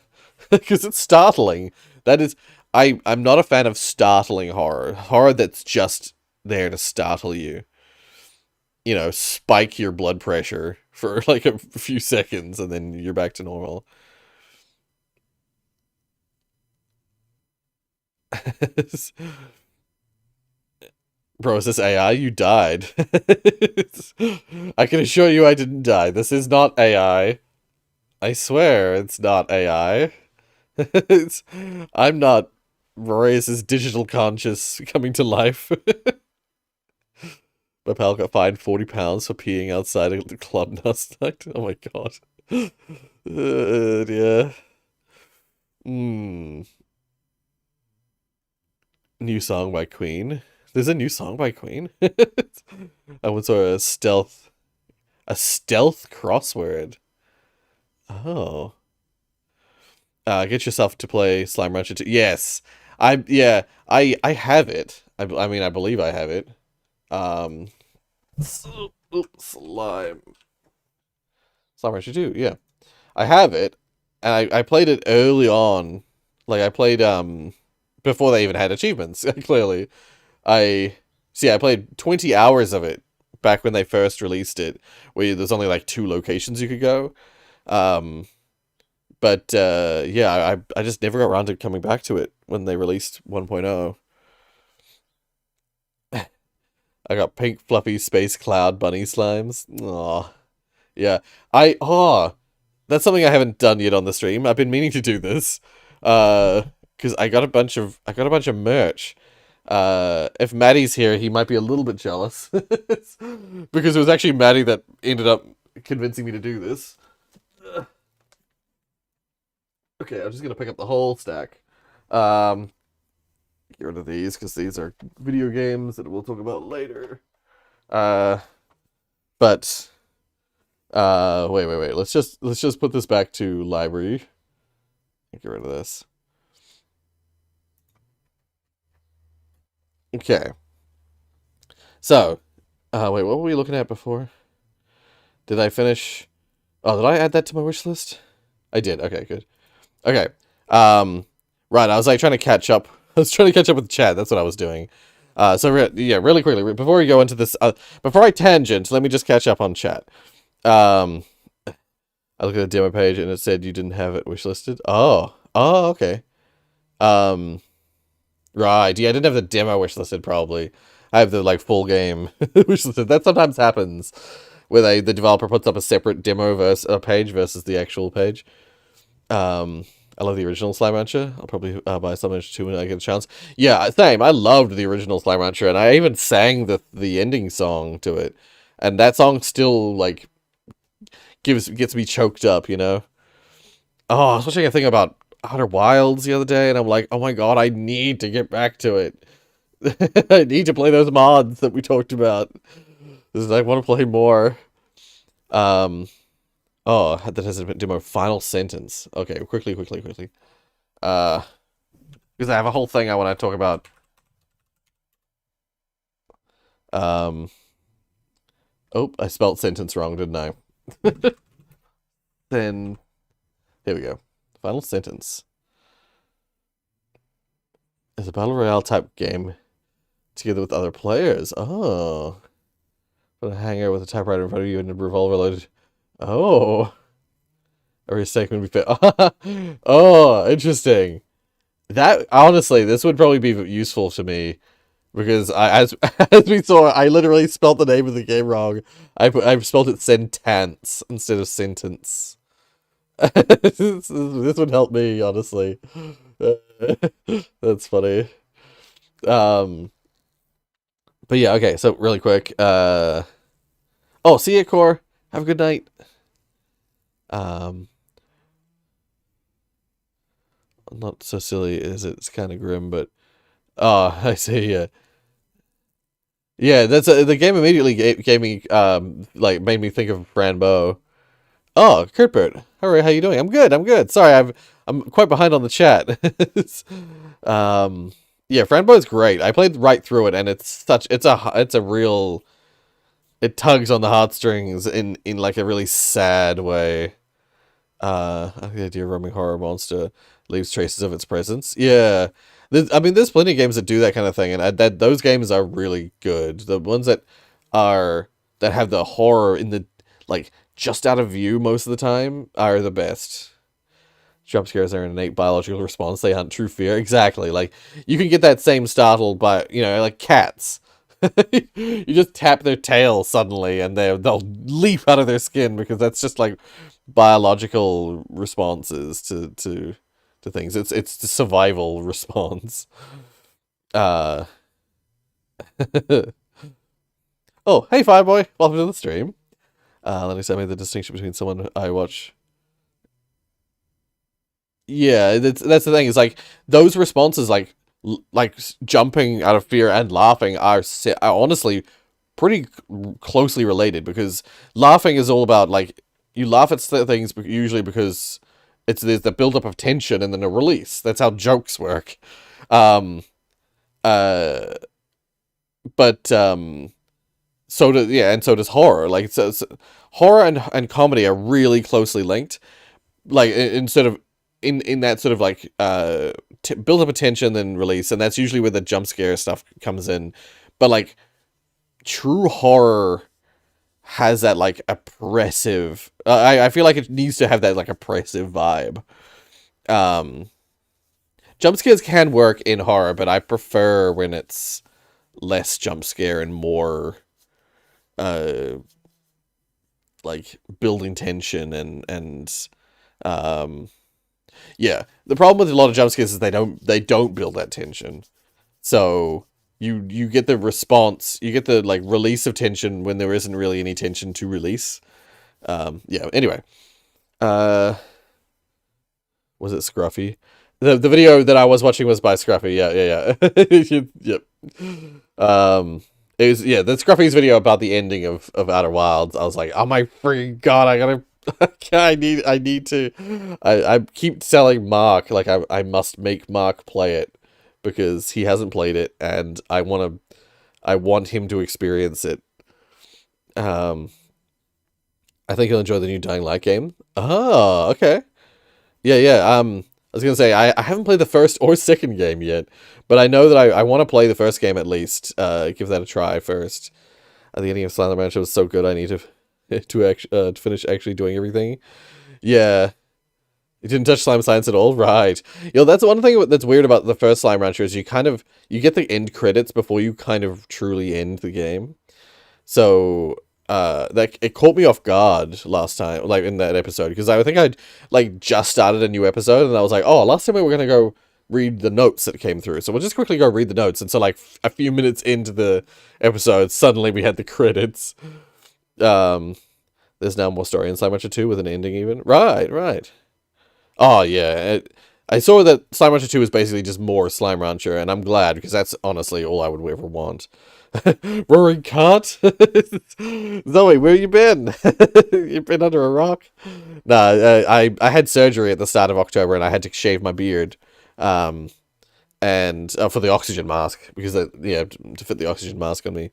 Speaker 1: because it's startling. That is, I'm not a fan of startling horror. Horror that's just there to startle you. You know, spike your blood pressure for like a few seconds and then you're back to normal. Bro, is this AI? You died. I can assure you I didn't die. This is not AI. I swear it's not AI. It's, I'm not Rorius' digital conscious coming to life. My pal got fined £40 for peeing outside of the club last night. Oh my god. Yeah. Hmm. New song by Queen. There's a new song by Queen. I once saw a stealth crossword. Oh. Get yourself to play Slime Rancher 2. Yes. I have it. I mean, I believe I have it. Um, Slime. Slime Rancher 2, yeah. I have it, and I played it early on. Like, I played, before they even had achievements, clearly. I, see, I played 20 hours of it back when they first released it, where there's only, like, 2 locations you could go. Um, but, yeah, I just never got around to coming back to it when they released 1.0. I got pink fluffy space cloud bunny slimes. Aw. Yeah. That's something I haven't done yet on the stream. I've been meaning to do this. Because I got a bunch of merch. If Maddie's here, he might be a little bit jealous. Because it was actually Maddie that ended up convincing me to do this. Okay, I'm just gonna pick up the whole stack. Um, get rid of these because these are video games that we'll talk about later. Uh, but wait. Let's just put this back to library. Get rid of this. Okay. So, wait, what were we looking at before? Did I finish? Oh, did I add that to my wish list? I did. Okay, good. Okay. Right. I was like trying to catch up. I was trying to catch up with the chat. That's what I was doing. Yeah, really quickly before we go into this, before I tangent, let me just catch up on chat. I looked at the demo page and it said you didn't have it wishlisted. Oh, okay. Um, right. Yeah, I didn't have the demo wishlisted. Probably. I have the like full game wishlisted. That sometimes happens, where the developer puts up a separate demo page versus the actual page. I love the original Slime Rancher. I'll probably buy Slime Rancher 2 when I get a chance. Yeah, same. I loved the original Slime Rancher, and I even sang the ending song to it. And that song still like gets me choked up, you know. Oh, I was watching a thing about Outer Wilds the other day, and I'm like, oh my god, I need to get back to it. I need to play those mods that we talked about. I want to play more. Oh, that hasn't been demo. Final sentence. Okay, quickly. Because I have a whole thing I want to talk about. Oh, I spelled sentence wrong, didn't I? Then, here we go. Final sentence is a battle royale type game together with other players. Oh, put a hanger with a typewriter in front of you and a revolver loaded. Oh, a mistake would be fit. Oh, interesting. That honestly, this would probably be useful to me because as we saw, I literally spelled the name of the game wrong. I spelled it sentence instead of sentence. This would help me honestly. That's funny. But yeah, okay. So really quick. Oh, see you, Core. Have a good night. Um, not so silly is it? It's kind of grim, but oh, I see. Yeah, yeah. That's the game immediately gave me like made me think of Rambo. Oh, Kurtbert. How you doing? I'm good. I'm good. Sorry, I'm quite behind on the chat. Yeah, Franbo is great. I played right through it, and it's a real. It tugs on the heartstrings in like a really sad way. I like the idea of roaming horror monster. leaves traces of its presence. Yeah. I mean, there's plenty of games that do that kind of thing, and that those games are really good. The ones are that have the horror in the like just out of view most of the time are the best. Jump scares are an innate biological response. They hunt true fear. Exactly. Like you can get that same startled by like cats. You just tap their tail suddenly, and they'll leap out of their skin because that's just like biological responses to things. It's the survival response. Uh oh, hey Fireboy, welcome to the stream. Let me say I made the distinction between someone I watch. Yeah, that's the thing. Is like those responses, like jumping out of fear and laughing, are honestly pretty closely related because laughing is all about like you laugh at things usually because there's the buildup of tension and then a release. That's how jokes work. Um, uh, but and so does horror. Like horror and comedy are really closely linked. Like instead of in that sort of like build up attention then release, and that's usually where the jump scare stuff comes in. But like true horror has that like oppressive. I feel like it needs to have that like oppressive vibe. Um, Jump scares can work in horror, but I prefer when it's less jump scare and more uh like building tension and um yeah. The problem with a lot of jump scares is they don't build that tension. So you get the response, you get the like release of tension when there isn't really any tension to release. Yeah, anyway. Uh was it Scruffy? The video that I was watching was by Scruffy. Yeah. Yep. It was the Scruffy's video about the ending of Outer Wilds. I was like, oh my freaking god, I gotta I need to I keep telling Mark like I must make Mark play it because he hasn't played it and I want him to experience it. Um I think he'll enjoy the new Dying Light game. Oh, okay. I was gonna say I haven't played the first or second game yet, but I know that I want to play the first game at least. Give that a try first. The ending of Silent Rancher was so good. I need to finish actually doing everything. Yeah, you didn't touch Slime Science at all, right? That's one thing that's weird about the first Slime Rancher is you get the end credits before you kind of truly end the game. So that it caught me off guard last time, like in that episode, because I think I'd like just started a new episode and I was like, oh, last time we were gonna go read the notes that came through, so we'll just quickly go read the notes. And so like a few minutes into the episode, suddenly we had the credits. Um, there's now more story in Slime Rancher 2 with an ending even. Right. Oh yeah. I saw that Slime Rancher 2 is basically just more Slime Rancher, and I'm glad because that's honestly all I would ever want. Roaring cut. Zoe, where you been? You've been under a rock? Nah, I had surgery at the start of October and I had to shave my beard. And for the oxygen mask because to fit the oxygen mask on me.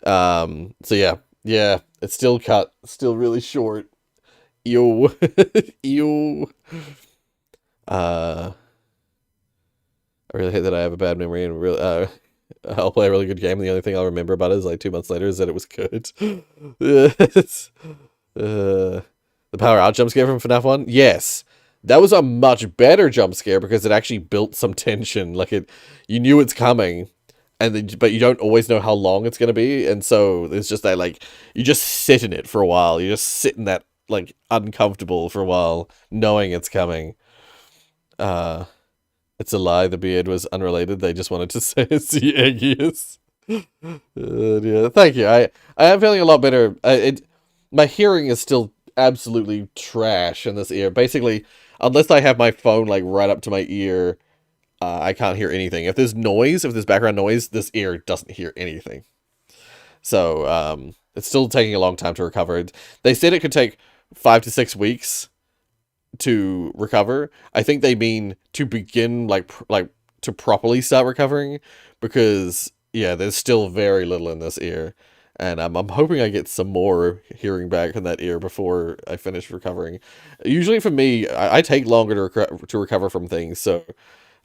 Speaker 1: So yeah, it's still cut, still really short. Ew. Ew. I really hate that I have a bad memory and really I'll play a really good game and the only thing I'll remember about it is like 2 months later is that it was good. The power out jump scare from FNAF 1? Yes. That was a much better jump scare because it actually built some tension. Like you knew it's coming, but you don't always know how long it's gonna be, and so it's just that like you just sit in it for a while. You just sit in that like uncomfortable for a while, knowing it's coming. Uh, it's a lie. The beard was unrelated. They just wanted to say it's the eggiest. Yeah, thank you. I am feeling a lot better. My hearing is still absolutely trash in this ear. Basically, unless I have my phone like right up to my ear, I can't hear anything. If there's background noise, this ear doesn't hear anything. So it's still taking a long time to recover. They said it could take 5 to 6 weeks to recover. I think they mean to begin like to properly start recovering because there's still very little in this ear, and I'm hoping I get some more hearing back in that ear before I finish recovering. Usually for me, I take longer to recover from things, so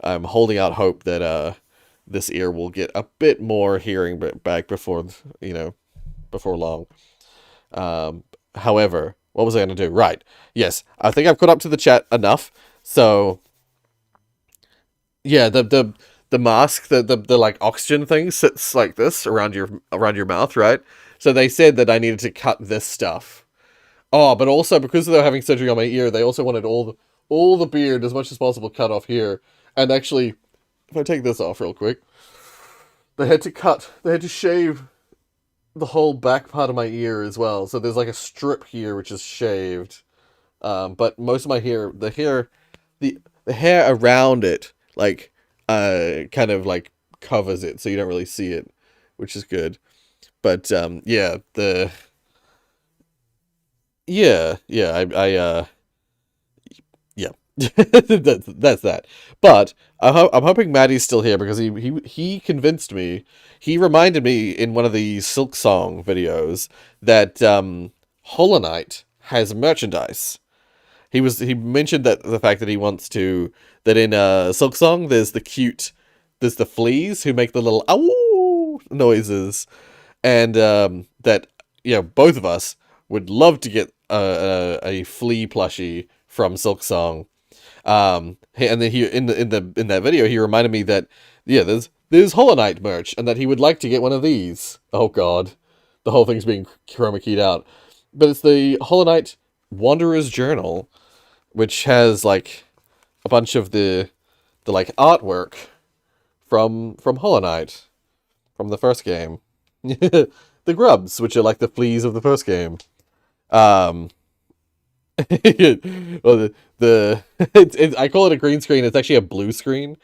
Speaker 1: I'm holding out hope that this ear will get a bit more hearing back before before long. Um, However, what was I going to do? Right. Yes, I think I've caught up to the chat enough. So yeah, the mask, the like oxygen thing sits like this around your mouth, right? So they said that I needed to cut this stuff. Oh, but also because they were having surgery on my ear, they also wanted all the beard as much as possible cut off here. And actually, if I take this off real quick, they had to shave the whole back part of my ear as well. So there's like a strip here which is shaved. But most of my hair, the hair around it, like, kind of like covers it, so you don't really see it, which is good. But yeah, yeah, that's that. But I'm hoping Maddie's still here because he convinced me. He reminded me in one of the Silk Song videos that Hollow Knight has merchandise. He mentioned that the fact that he wants to that in Silk Song there's the fleas who make the little ow noises, and that both of us would love to get a flea plushie from Silk Song. And then he in that video he reminded me that there's Hollow Knight merch and that he would like to get one of these. Oh God, the whole thing's being chroma keyed out, but it's the Hollow Knight Wanderer's Journal, which has like a bunch of the like artwork from Hollow Knight from the first game. The grubs, which are like the fleas of the first game. Um, well, I call it a green screen. It's actually a blue screen.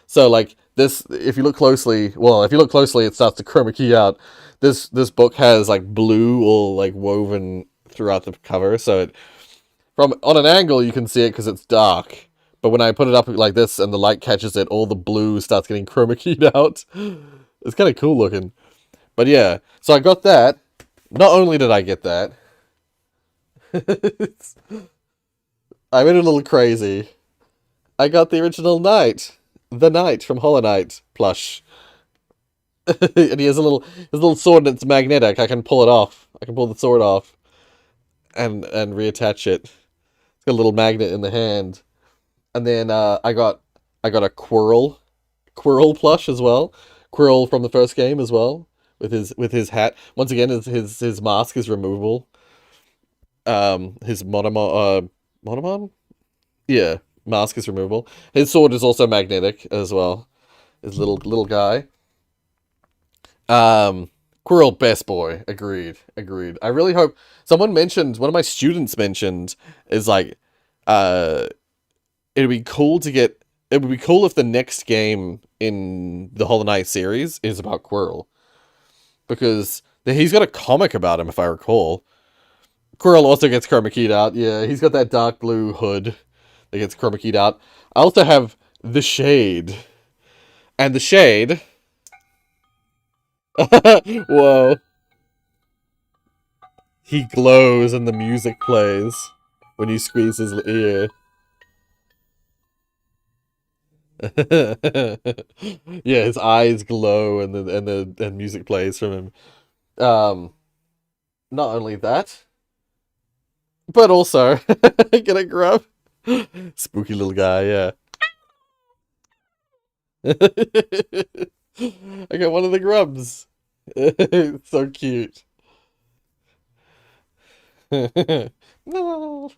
Speaker 1: So like this, if you look closely, it starts to chroma key out. This book has like blue all like woven throughout the cover. So from on an angle you can see it because it's dark. But when I put it up like this and the light catches it, all the blue starts getting chroma keyed out. It's kind of cool looking. But yeah, so I got that. Not only did I get that, I went a little crazy. I got the original Knight, the Knight from Hollow Knight plush, and he has his little sword and it's magnetic. I can pull it off. I can pull the sword off and reattach it. It's got a little magnet in the hand. And then I got a Quirrell plush as well. Quirrell from the first game as well with his hat. Once again, his mask is removable. His monomon, yeah, mask is removable. His sword is also magnetic as well. His little guy. Um, Quirrell best boy. Agreed. I really hope one of my students mentioned is like, uh, it'd be cool to get. It would be cool if the next game in the Hollow Knight series is about Quirrell, because he's got a comic about him, if I recall. Quirrell also gets chroma keyed out. Yeah, he's got that dark blue hood that gets chroma keyed out. I also have the Shade. And the Shade. Whoa. He glows and the music plays when you squeeze his ear. Yeah, his eyes glow and music plays from him. Um, Not only that, but also get a grub. Spooky little guy, yeah. I got one of the grubs. It's so cute. No.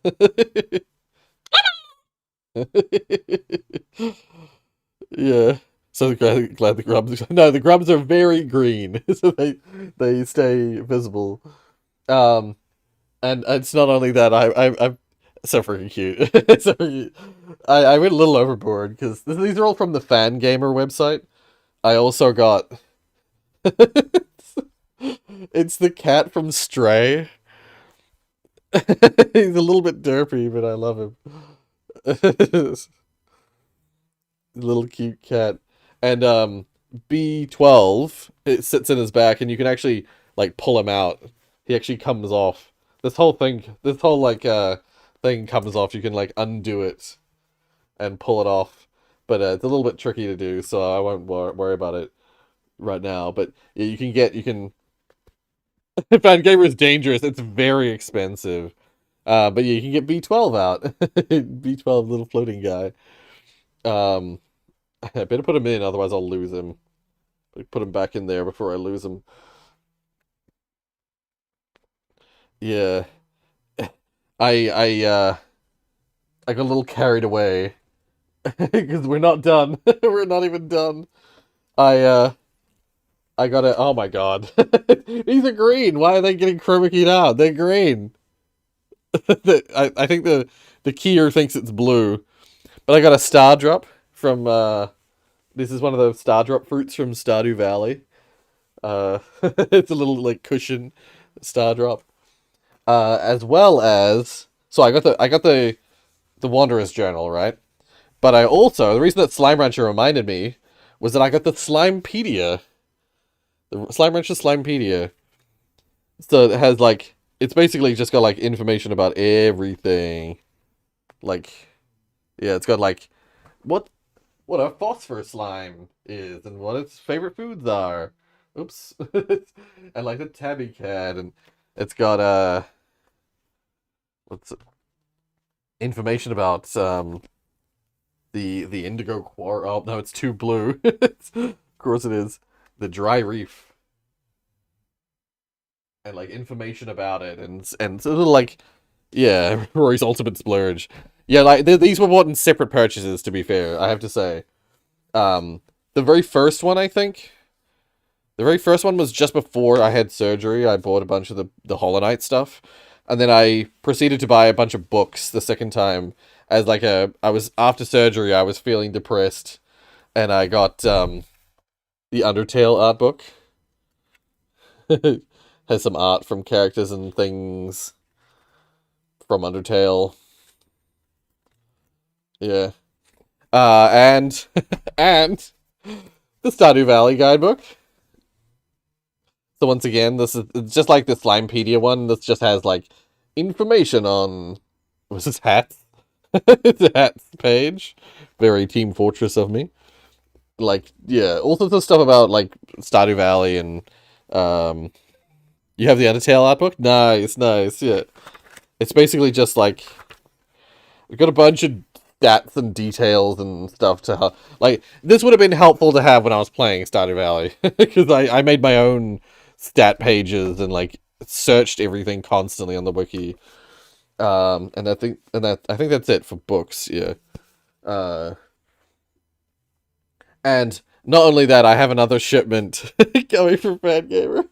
Speaker 1: Yeah. So glad the grubs. No, the grubs are very green, so they stay visible. Um, and it's not only that. I'm so freaking cute. So cute. I went a little overboard because these are all from the Fan Gamer website. I also got. It's the cat from Stray. He's a little bit derpy, but I love him. Little cute cat. And B12, it sits in his back, and you can actually like pull him out. He actually comes off. This whole thing comes off. You can like undo it and pull it off, but it's a little bit tricky to do, so I won't worry about it right now. But yeah, you can. Fangamer is dangerous. It's very expensive. But yeah, you can get B12 out. B12, little floating guy. Um, I better put him in, otherwise I'll lose him. Put him back in there before I lose him. Yeah, I I got a little carried away because we're not done. We're not even done. I uh I got it. Oh my god, these are green. Why are they getting chroma keyed out? They're green. I think the keyer thinks it's blue, but I got a star drop from This is one of the star drop fruits from Stardew Valley. It's a little like cushion star drop. As well as I got the Wanderer's Journal, right? But I also the reason that Slime Rancher reminded me was that I got the Slimepedia. The Slime Rancher Slimepedia. So it has like it's basically just got like information about everything. Like yeah, it's got like what what a phosphor slime is and what its favorite foods are. Oops. And like the tabby cat and it's got what's information about the indigo quarry. Oh no, it's too blue. Of course it is. The dry reef and like information about it and sort of like yeah, Rory's ultimate splurge. Yeah, like these were bought in separate purchases. To be fair, I have to say, um, the very first one I think the very first one was just before I had surgery. I bought a bunch of the Hollow Knight stuff, and then I proceeded to buy a bunch of books the second time as like a I was after surgery. I was feeling depressed, and I got the Undertale art book. Has some art from characters and things from Undertale. Yeah. And and the Stardew Valley guidebook. So once again, this is it's just like the Slimepedia one. This just has like information on was this hats? It's a hats page. Very Team Fortress of me. Like yeah, all sorts of stuff about like Stardew Valley and um. You have the Undertale art book. Nice, nice. Yeah, it's basically just like we've got a bunch of stats and details and stuff to help. Like this would have been helpful to have when I was playing Stardew Valley because I made my own stat pages and like searched everything constantly on the wiki. I think that's it for books. Yeah. Uh, and not only that, I have another shipment coming from Fangamer.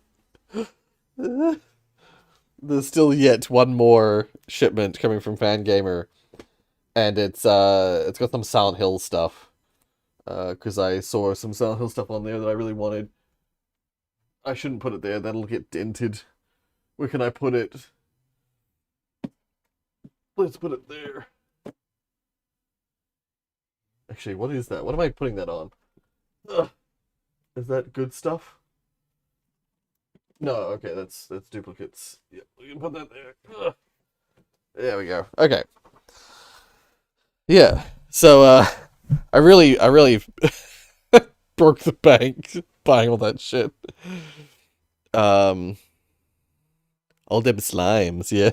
Speaker 1: There's still yet one more shipment coming from Fangamer, and it's got some Silent Hill stuff. Because I saw some Silent Hill stuff on there that I really wanted. I shouldn't put it there, that'll get dented. Where can I put it? Let's put it there. Actually, what is that? What am I putting that on? Ugh. Is that good stuff? No, okay, that's duplicates. Yeah, we can put that there. Ugh. There we go. Okay. Yeah. So I really broke the bank buying all that shit. Um all them slimes, yeah.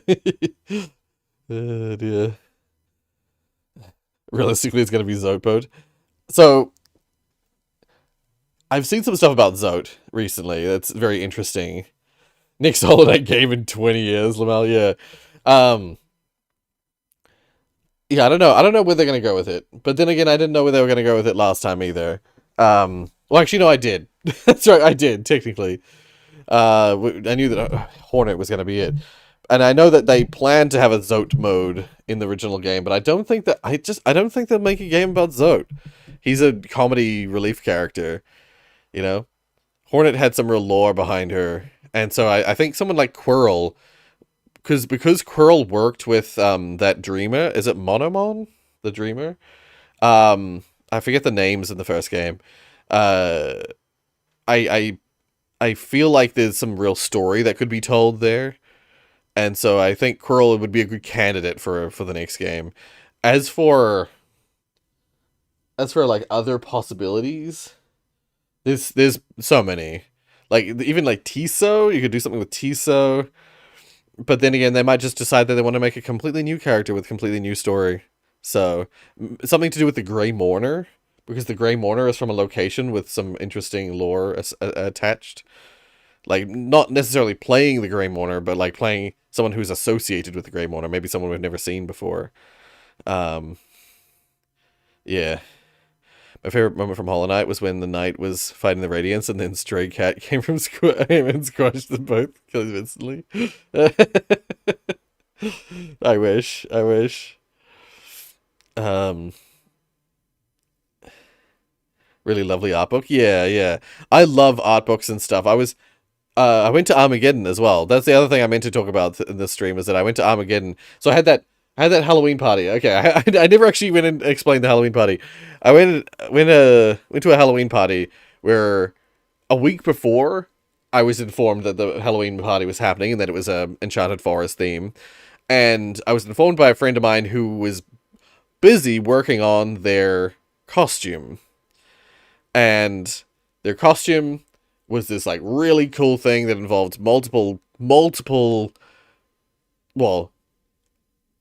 Speaker 1: Dear. Realistically it's gonna be Zotpod. So I've seen some stuff about Zote recently that's very interesting. Next holiday game in 20 years, Lamal, yeah. Um Yeah, I don't know. I don't know where they're gonna go with it. But then again, I didn't know where they were gonna go with it last time either. Well, actually, no, I did. That's right, I did technically. I knew that Hornet was gonna be it, and I know that they planned to have a Zote mode in the original game, but I don't think that I don't think they'll make a game about Zote. He's a comedy relief character, you know. Hornet had some real lore behind her, and so I think someone like Quirrell because Quirrell worked with that dreamer. Is it Monomon, the dreamer? I forget the names in the first game. Uh, I I feel like there's some real story that could be told there. And so I think Quirrell would be a good candidate for the next game. As for like other possibilities, there's so many. Like even like Tiso, you could do something with Tiso. But then again, they might just decide that they want to make a completely new character with completely new story. So something to do with the Grey Mourner, because the Grey Mourner is from a location with some interesting lore attached. Like not necessarily playing the Grey Mourner, but like playing someone who's associated with the Grey Mourner, maybe someone we've never seen before. Um, yeah. My favorite moment from Hollow Knight was when the knight was fighting the Radiance, and then Stray Cat came and squashed them both, killed them instantly. I wish. I wish. Um, really lovely art book. Yeah, yeah. I love art books and stuff. I went to Armageddon as well. That's the other thing I meant to talk about in this stream is that I went to Armageddon. So I had that Halloween party. Okay, I never actually went and explained the Halloween party. I went to a Halloween party where a week before I was informed that the Halloween party was happening and that it was a Enchanted Forest theme. And I was informed by a friend of mine who was busy working on their costume. And their costume was this like really cool thing that involved multiple, well,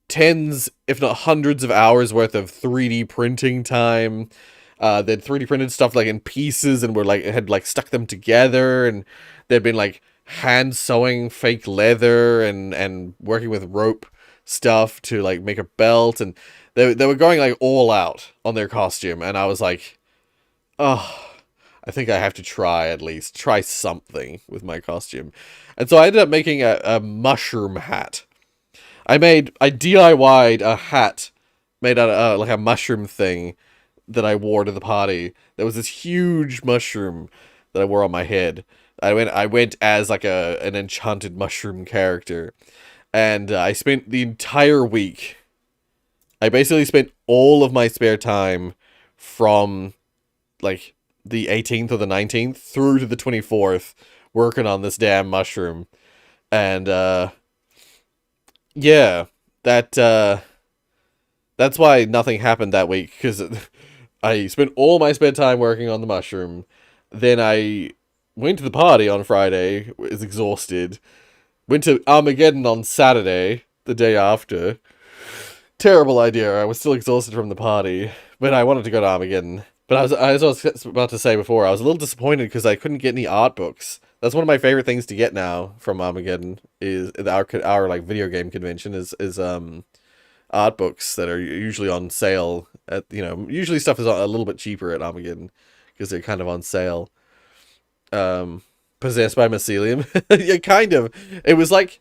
Speaker 1: tens, if not hundreds of hours worth of 3D printing time. They'd 3D printed stuff like in pieces and were like had like stuck them together, and they'd been like hand sewing fake leather and working with rope stuff to like make a belt, and they were going like all out on their costume, and I was like, oh, I think I have to try something with my costume. And so I ended up making a mushroom hat. I DIY'd a hat made out of like a mushroom thing that I wore to the party. There was this huge mushroom that I wore on my head. I went as like an enchanted mushroom character, and I spent the entire week. I basically spent all of my spare time from like the 18th or the 19th through to the 24th working on this damn mushroom. And yeah, that that's why nothing happened that week, because I spent all my spare time working on the mushroom. Then I went to the party on Friday, was exhausted. Went to Armageddon on Saturday, the day after. Terrible idea. I was still exhausted from the party, but I wanted to go to Armageddon. But as I was about to say before, I was a little disappointed because I couldn't get any art books. That's one of my favorite things to get now from Armageddon is our like video game convention is art books that are usually on sale at, usually stuff is a little bit cheaper at Armageddon because they're kind of on sale. Possessed by Mycelium. Yeah, kind of. It was like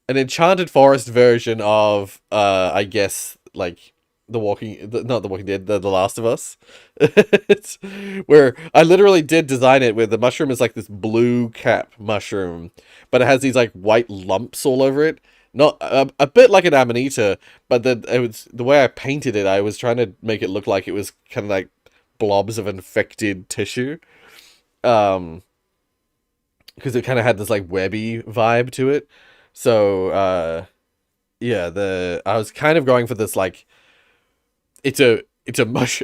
Speaker 1: an Enchanted Forest version of I guess like not the Walking Dead, the Last of Us. It's where I literally did design it where the mushroom is like this blue cap mushroom, but it has these like white lumps all over it. Not a bit like an Amanita, but it was the way I painted it. I was trying to make it look like it was kind of like blobs of infected tissue. Um, because it kind of had this like webby vibe to it. So yeah, I was kind of going for this like it's a mush.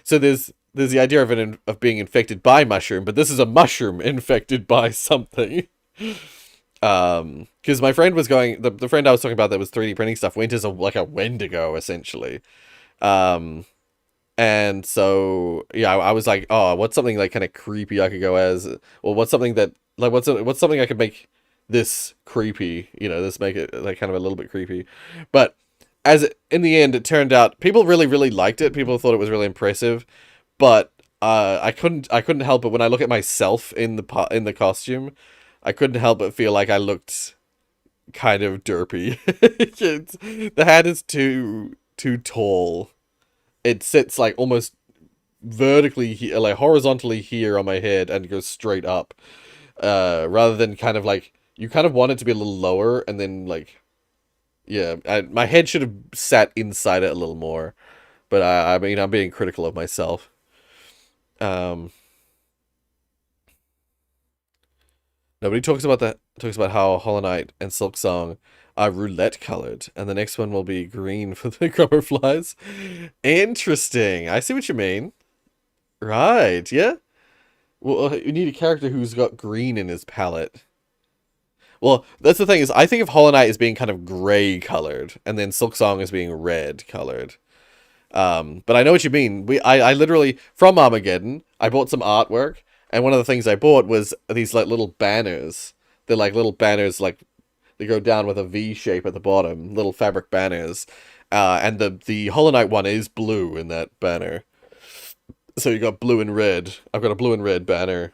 Speaker 1: So there's the idea of being infected by mushroom, but this is a mushroom infected by something. Because my friend was going, the friend I was talking about that was 3D printing stuff went as like a Wendigo essentially. Um, and so yeah, I was like, oh, what's something like kind of creepy I could go as? Well, what's something that like what's something I could make this creepy? This make it like kind of a little bit creepy, but in the end, it turned out people really, really liked it. People thought it was really impressive, but I couldn't help it when I look at myself in the costume. I couldn't help but feel like I looked kind of derpy. The hat is too tall. It sits like almost vertically here, like horizontally here on my head, and goes straight up. Rather than kind of like you kind of want it to be a little lower, and then like yeah, my head should have sat inside it a little more, but I mean, I'm being critical of myself. Um, Nobody talks about that. Talks about how Hollow Knight and Silk Song are roulette colored, and the next one will be green for the grubber flies. Interesting. I see what you mean. Right? Yeah. Well, you need a character who's got green in his palette. Well, that's the thing is, I think of Hollow Knight as being kind of gray colored, and then Silk Song as being red colored. But I know what you mean. I literally from Armageddon, I bought some artwork, and one of the things I bought was these like little banners. They're like little banners, like they go down with a V shape at the bottom, little fabric banners. And the Hollow Knight one is blue in that banner. So you got blue and red. I've got a blue and red banner.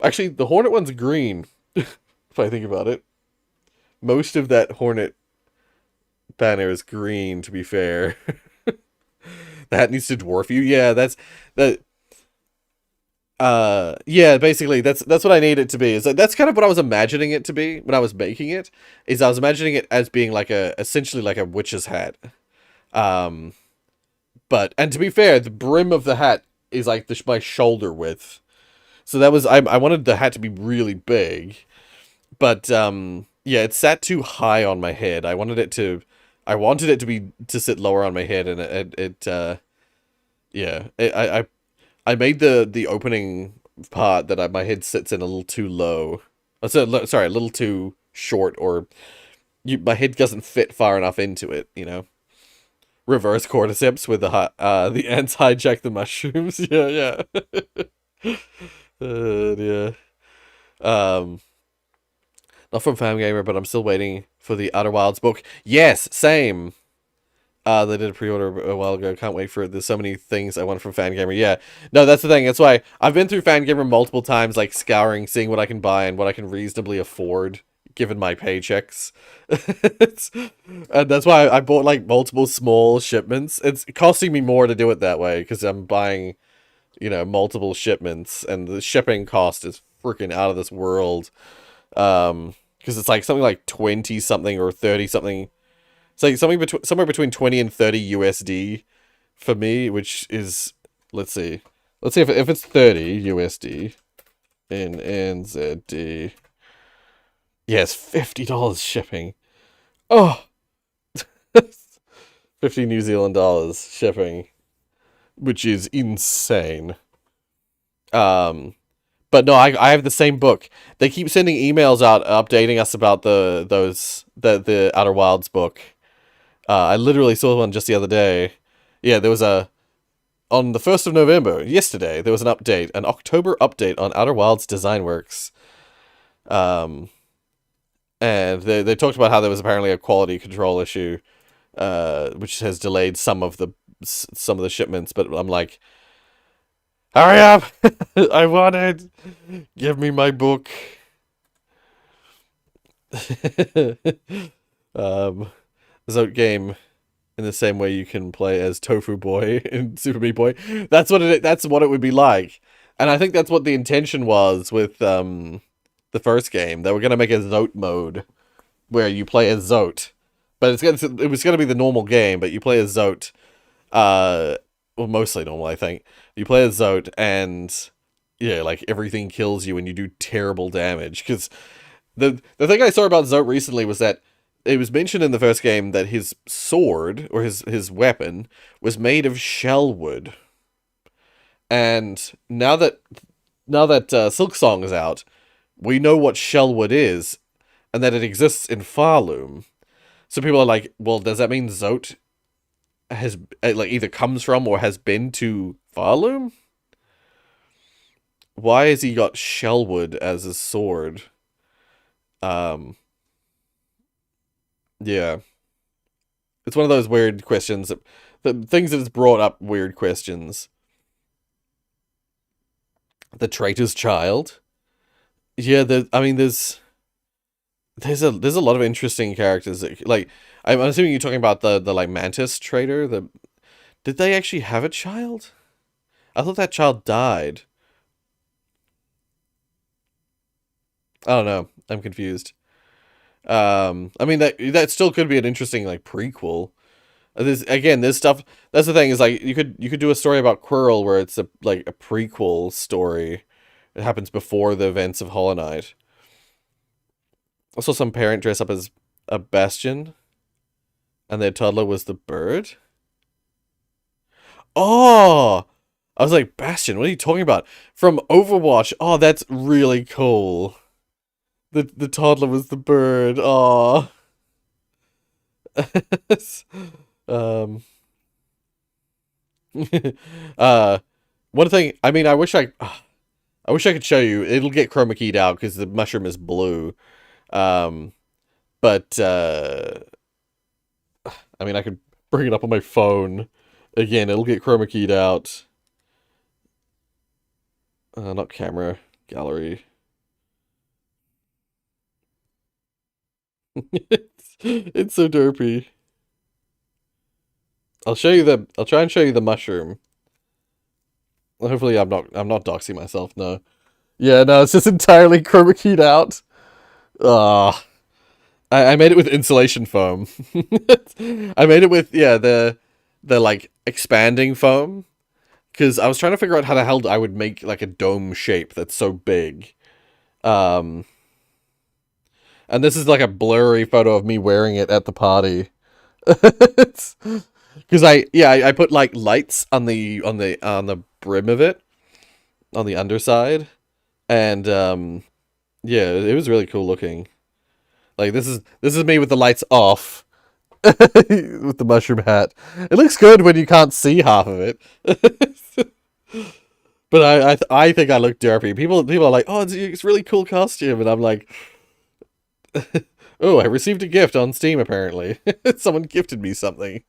Speaker 1: Actually, the Hornet one's green. If I think about it, most of that Hornet banner is green. To be fair. That needs to dwarf you. Yeah, that's that. Yeah, basically that's what I need it to be. Is that's kind of what I was imagining it to be when I was making it. Is I was imagining it as being like a essentially like a witch's hat. Um, but and to be fair, the brim of the hat is like my shoulder width. So that was I wanted the hat to be really big, but yeah, it sat too high on my head. I wanted it to be to sit lower on my head, and yeah, I made the opening part that my head sits in a little too low. Sorry, a little too short, or my head doesn't fit far enough into it. Reverse cordyceps with the ants hijack the mushrooms. Yeah, yeah. Yeah. Um, Not from Fangamer, but I'm still waiting for the Outer Wilds book. Yes, same. They did a pre-order a while ago. Can't wait for it. There's so many things I want from Fangamer. Yeah. No, that's the thing. That's why I've been through Fangamer multiple times, like scouring, seeing what I can buy and what I can reasonably afford, given my paychecks. And that's why I bought like multiple small shipments. It's costing me more to do it that way because I'm buying, multiple shipments, and the shipping cost is freaking out of this world. Because it's like something like 20 something or 30 something. It's like somewhere between 20 and 30 USD for me, which is, let's see if it's 30 USD in NZD. Yes, $50 shipping. Oh, 50 New Zealand dollars shipping, which is insane. But no, I have the same book. They keep sending emails out updating us about the Outer Wilds book. I literally saw one just the other day. Yeah, there was on the 1st of November, yesterday, there was an October update on Outer Wilds Design Works. And they talked about how there was apparently a quality control issue, which has delayed some of the shipments. But I'm like, hurry up! I want it. Give me my book. Zote game in the same way you can play as Tofu Boy in Super Meat Boy. That's what it would be like. And I think that's what the intention was with the first game. They were gonna make a Zote mode where you play as Zote. But it was gonna be the normal game, but you play as Zote. Well, mostly normal, I think. You play as Zote, and yeah, like everything kills you and you do terrible damage. Because the thing I saw about Zote recently was that it was mentioned in the first game that his sword, or his weapon, was made of shell wood. And now that Silk Song is out, we know what shell wood is, and that it exists in Farloom. So people are like, well, does that mean Zote has like either comes from or has been to Farloom? Why has he got shellwood as his sword? Yeah, it's one of those weird questions the things that has brought up weird questions. The traitor's child. Yeah, I mean, there's a lot of interesting characters. Like, I'm assuming you're talking about the like Mantis traitor. Did they actually have a child? I thought that child died. I don't know. I'm confused. I mean that still could be an interesting like prequel. There's stuff. That's the thing is like you could do a story about Quirrell where it's like a prequel story. It happens before the events of Hollow Knight. I saw some parent dress up as a Bastion, and their toddler was the bird. Oh, I was like, Bastion, what are you talking about? From Overwatch. Oh, that's really cool. The toddler was the bird. Oh. um. uh. One thing. I mean, I wish I could show you. It'll get chroma keyed out because the mushroom is blue. Um. But I mean, I could bring it up on my phone. Again, it'll get chroma keyed out. Not camera, gallery. It's so derpy. I'll show you the. I'll try and show you the mushroom. Hopefully, I'm not doxing myself. No. Yeah, no, it's just entirely chroma keyed out. Ah, I made it with insulation foam. I made it with the like expanding foam because I was trying to figure out how the hell I would make like a dome shape that's so big. Um, and this is like a blurry photo of me wearing it at the party. Because I put like lights on the brim of it on the underside, and yeah, it was really cool looking. Like this is me with the lights off with the mushroom hat. It looks good when you can't see half of it. But I think I look derpy. People are like, "Oh, it's really cool costume," and I'm like, "Oh, I received a gift on Steam. Apparently, someone gifted me something."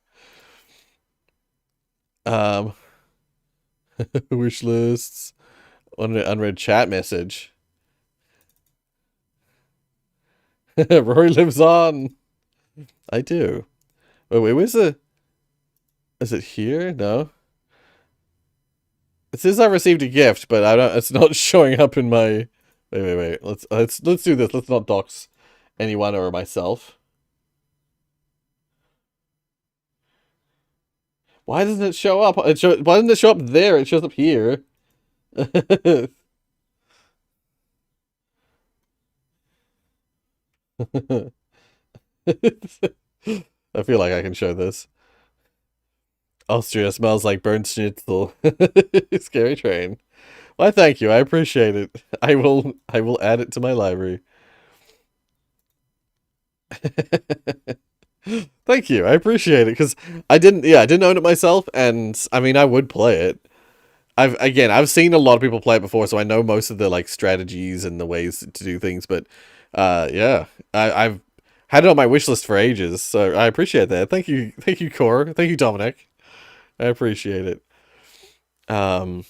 Speaker 1: Um, wish lists on an unread chat message. Rory lives on. I do. Wait, where's the? Is it here? No. It says I received a gift, but I don't. It's not showing up in my. Wait. Let's do this. Let's not dox anyone or myself. Why doesn't it show up? Why doesn't it show up there? It shows up here. I feel like I can show this. Austria smells like burnt schnitzel. Scary train. Why, thank you. I appreciate it. I will add it to my library. Thank you. I appreciate it because I didn't own it myself, and I mean, I would play it. I've seen a lot of people play it before, so I know most of the like strategies and the ways to do things. But yeah, I've had it on my wish list for ages, so I appreciate that. Thank you, Core. Thank you, Dominic. I appreciate it. Um,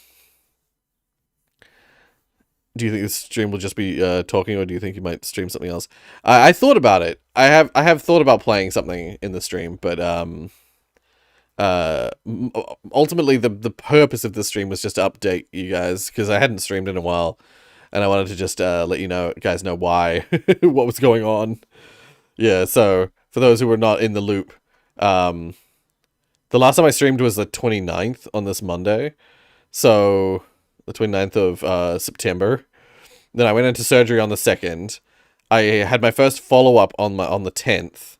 Speaker 1: do you think this stream will just be talking, or do you think you might stream something else? I thought about it. I have thought about playing something in the stream, but uh, ultimately the purpose of the stream was just to update you guys because I hadn't streamed in a while, and I wanted to just let guys know why, what was going on. Yeah, so for those who were not in the loop, um, the last time I streamed was the 29th on this Monday. So the 29th of September. Then I went into surgery on the 2nd. I had my first follow-up on the 10th.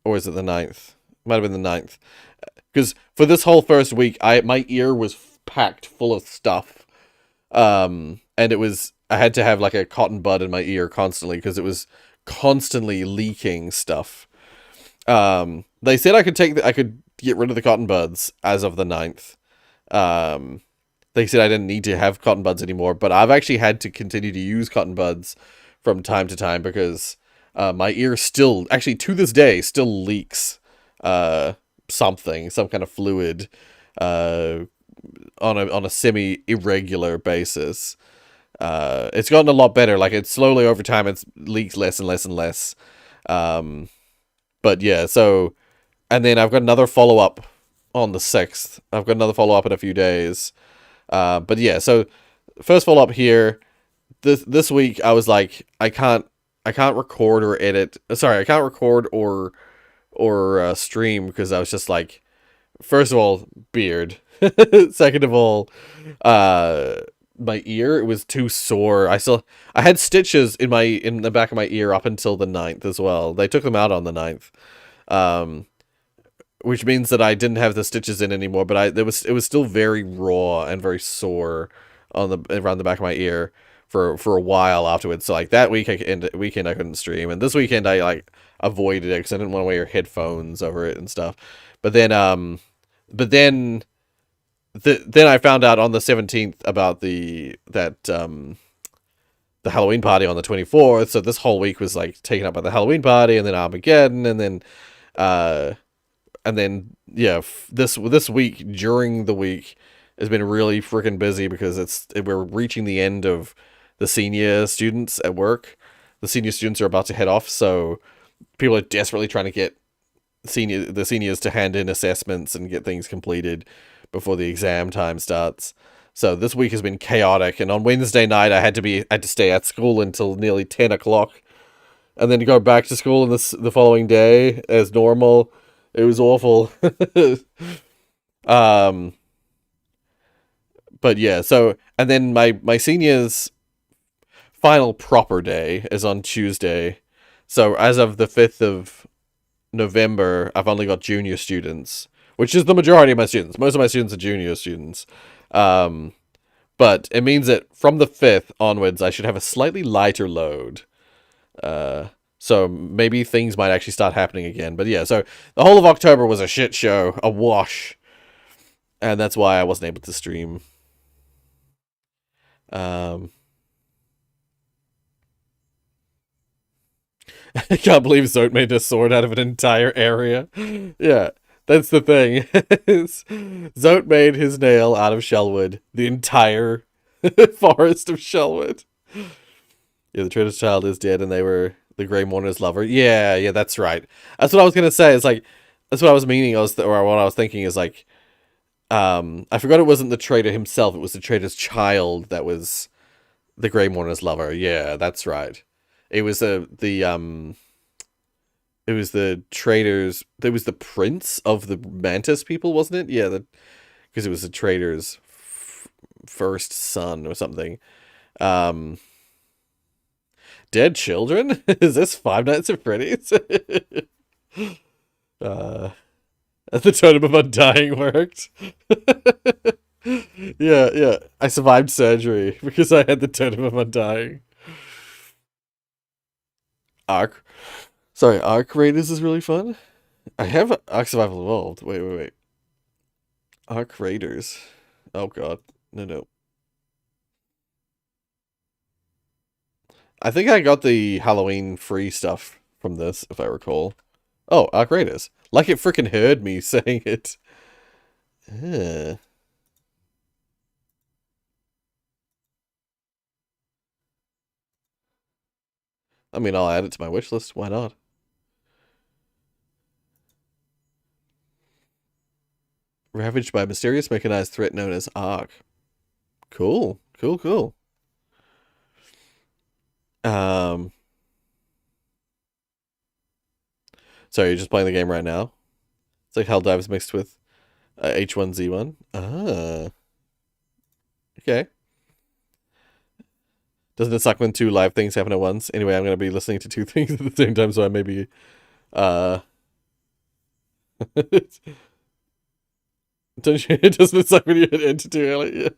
Speaker 1: Or is it the 9th? Might have been the 9th. Because for this whole first week, my ear was packed full of stuff. And I had to have like a cotton bud in my ear constantly because it was constantly leaking stuff. They said I could get rid of the cotton buds as of the 9th. They said I didn't need to have cotton buds anymore, but I've actually had to continue to use cotton buds from time to time because my ear still, actually to this day, still leaks some kind of fluid on a semi-irregular basis. It's gotten a lot better. Like, it's slowly over time, it's leaks less and less and less. But yeah, so, and then I've got another follow-up on the 6th. I've got another follow-up in a few days. But yeah, so first follow-up here. This week I was like, I can't record or edit. Sorry, I can't record or stream because I was just like, 1st of all, beard. 2nd of all, my ear. It was too sore. I had stitches in the back of my ear up until the 9th as well. They took them out on the 9th. Um, which means that I didn't have the stitches in anymore, but it was still very raw and very sore on the around the back of my ear for a while afterwards. So like that weekend I couldn't stream, and this weekend I like avoided it because I didn't want to wear headphones over it and stuff. But then but then then I found out on the 17th about the Halloween party on the 24th. So this whole week was like taken up by the Halloween party, and then Armageddon, uh and then yeah, this week during the week has been really freaking busy because we're reaching the end of the senior students at work. The senior students are about to head off, so people are desperately trying to get the seniors to hand in assessments and get things completed before the exam time starts. So this week has been chaotic, and on Wednesday night I had to stay at school until nearly 10 o'clock, and then go back to school the following day as normal. It was awful. um, but yeah, so and then my seniors' final proper day is on Tuesday. So as of the 5th of November, I've only got junior students, which is the majority of my students. Most of my students are junior students. Um, but it means that from the 5th onwards, I should have a slightly lighter load. So maybe things might actually start happening again. But yeah, so the whole of October was a shit show, a wash. And that's why I wasn't able to stream. Um, I can't believe Zote made a sword out of an entire area. Yeah, that's the thing. Zote made his nail out of shellwood. The entire forest of shellwood. Yeah, the traitor's child is dead and they were the Grey Mourner's lover. Yeah, that's right. That's what I was gonna say. It's like, that's what I was meaning. Or what I was thinking is like, I forgot it wasn't the traitor himself. It was the traitor's child that was the Grey Mourner's lover. Yeah, that's right. It was it was the traitor's. It was the prince of the Mantis people, wasn't it? Yeah, because it was the traitor's first son or something. Um, Dead children? Is this Five Nights at Freddy's? uh, the Totem of Undying worked. Yeah. I survived surgery because I had the Totem of Undying. Arc. Sorry, Arc Raiders is really fun. I have Arc Survival Evolved. Wait. Arc Raiders. Oh god. No. I think I got the Halloween free stuff from this, if I recall. Oh, Arc Raiders. Like it freaking heard me saying it. I mean, I'll add it to my wish list. Why not? Ravaged by a mysterious mechanized threat known as Arc. Cool. Um, so you're just playing the game right now? It's like Helldivers mixed with H1Z1. Okay. Doesn't it suck when two live things happen at once? Anyway, I'm going to be listening to two things at the same time, so I may be... doesn't it suck when you hit enter too early?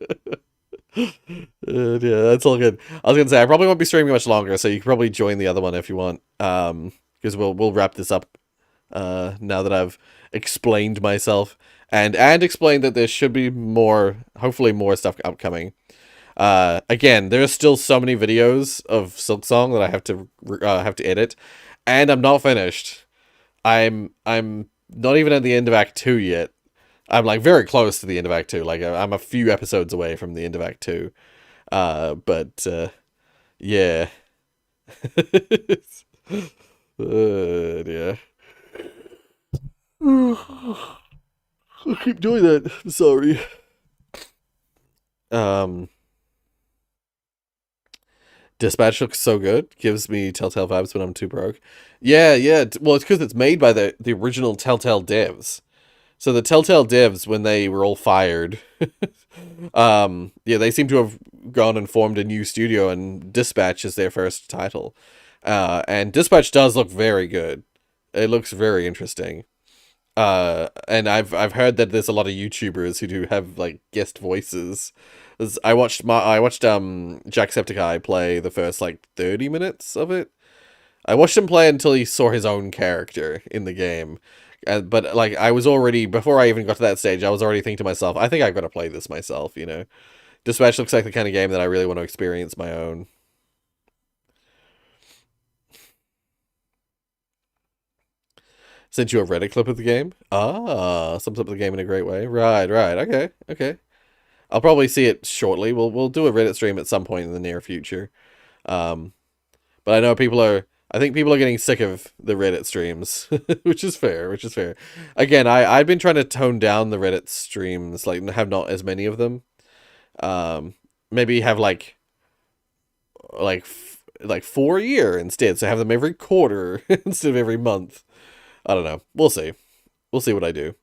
Speaker 1: Yeah, that's all good. I was going to say, I probably won't be streaming much longer, so you can probably join the other one if you want. Because we'll wrap this up now that I've explained myself. And explained that there should be more, hopefully more stuff upcoming. Again, there's still so many videos of Silksong that I have to edit, and I'm not finished. I'm not even at the end of Act 2 yet. I'm like very close to the end of Act 2. Like I'm a few episodes away from the end of Act 2. But yeah. Yeah. I'll keep doing that. Sorry. Dispatch looks so good. Gives me Telltale vibes when I'm too broke. Yeah. Well, it's because it's made by the original Telltale devs. So the Telltale devs, when they were all fired, yeah, they seem to have gone and formed a new studio, and Dispatch is their first title. And Dispatch does look very good. It looks very interesting. And I've heard that there's a lot of YouTubers who do have like guest voices. I watched Jacksepticeye play the first like 30 minutes of it. I watched him play until he saw his own character in the game. But like I was already before I even got to that stage, I was already thinking to myself, I think I've got to play this myself, you know. Dispatch looks like the kind of game that I really want to experience my own. Sent you a Reddit clip of the game? Ah, sums up the game in a great way. Right, right. Okay, okay. I'll probably see it shortly. We'll do a Reddit stream at some point in the near future. Um, but I know people are. I think people are getting sick of the Reddit streams, which is fair. Which is fair. Again, I've been trying to tone down the Reddit streams, like have not as many of them. Um, maybe have like 4 a year instead, so have them every quarter instead of every month. I don't know. We'll see. We'll see what I do.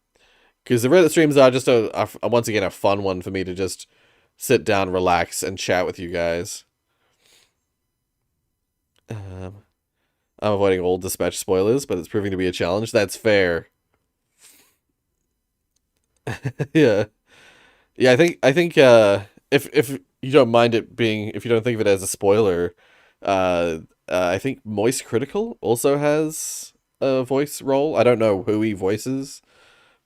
Speaker 1: Because the Reddit streams are just once again a fun one for me to just sit down, relax, and chat with you guys. Um, I'm avoiding all Dispatch spoilers, but it's proving to be a challenge. That's fair. Yeah, yeah. I think if you don't mind it being, if you don't think of it as a spoiler, I think Moist Critical also has a voice role. I don't know who he voices,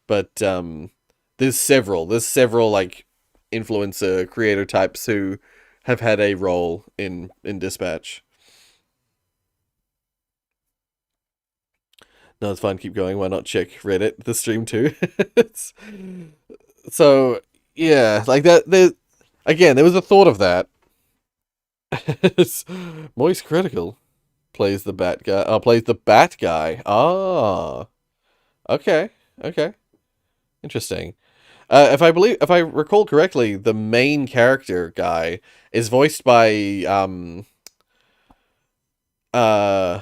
Speaker 1: but there's several like influencer creator types who have had a role in Dispatch. No, it's fine. Keep going. Why not check Reddit the stream too? It's, so yeah, like that. There again, there was a thought of that. It's Moist Critical plays the bat guy. Oh, plays the bat guy. Ah, okay, okay, interesting. If I recall correctly, the main character guy is voiced by uh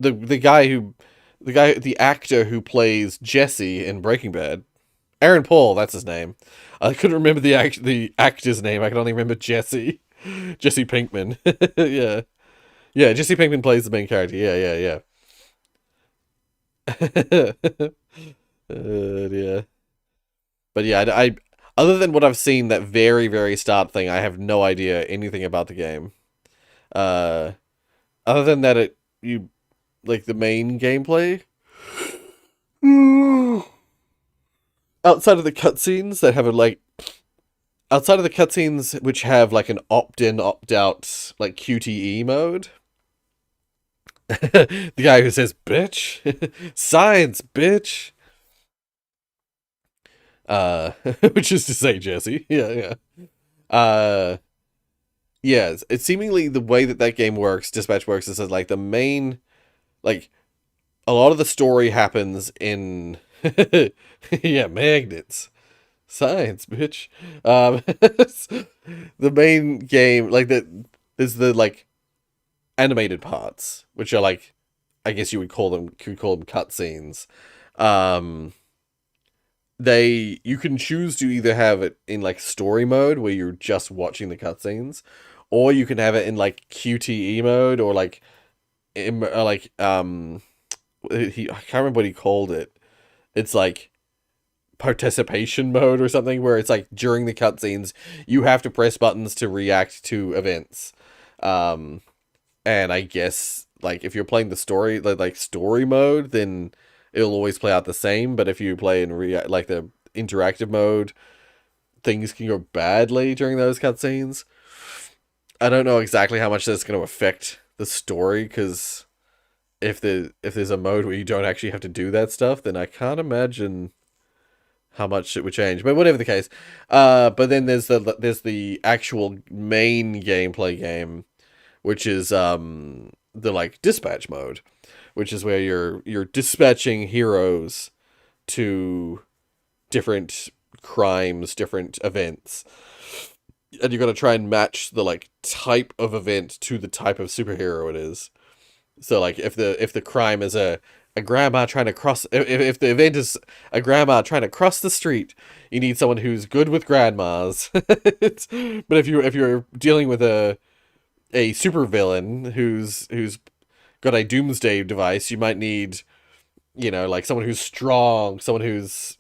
Speaker 1: the guy who the actor who plays Jesse in Breaking Bad. Aaron Paul, that's his name. I couldn't remember the actor's name. I can only remember Jesse. Jesse Pinkman. Yeah. Yeah, Jesse Pinkman plays the main character. Yeah, yeah, yeah. Yeah. But yeah, other than what I've seen, that very, very start thing, I have no idea anything about the game. Uh, Other than that, it you like the main gameplay. Outside of the cutscenes that have a like outside of the cutscenes which have like an opt-in, opt-out like QTE mode. The guy who says bitch, science bitch, which is to say Jesse. Yeah, yeah. Uh yes, it's seemingly the way that that game works, Dispatch works, is that like the main like a lot of the story happens in yeah, magnets. Science, bitch. The main game, like there's the like animated parts, which are like, I guess could call them cutscenes. Um, you can choose to either have it in like story mode where you're just watching the cutscenes, or you can have it in like QTE mode or like, I can't remember what he called it. It's like participation mode or something where it's like during the cutscenes you have to press buttons to react to events. Um, and I guess like if you're playing the story like story mode, then it'll always play out the same. But if you play in like the interactive mode, things can go badly during those cutscenes. I don't know exactly how much that's going to affect the story because if there's a mode where you don't actually have to do that stuff, then I can't imagine how much it would change. But whatever the case, but then there's the actual main gameplay game, which is the like dispatch mode, which is where you're dispatching heroes to different crimes, different events, and you got to try and match the like type of event to the type of superhero it is. So like if the crime is a grandma trying to cross. If the event is a grandma trying to cross the street, you need someone who's good with grandmas. But if you're dealing with a supervillain who's got a doomsday device, you might need, like someone who's strong, someone who's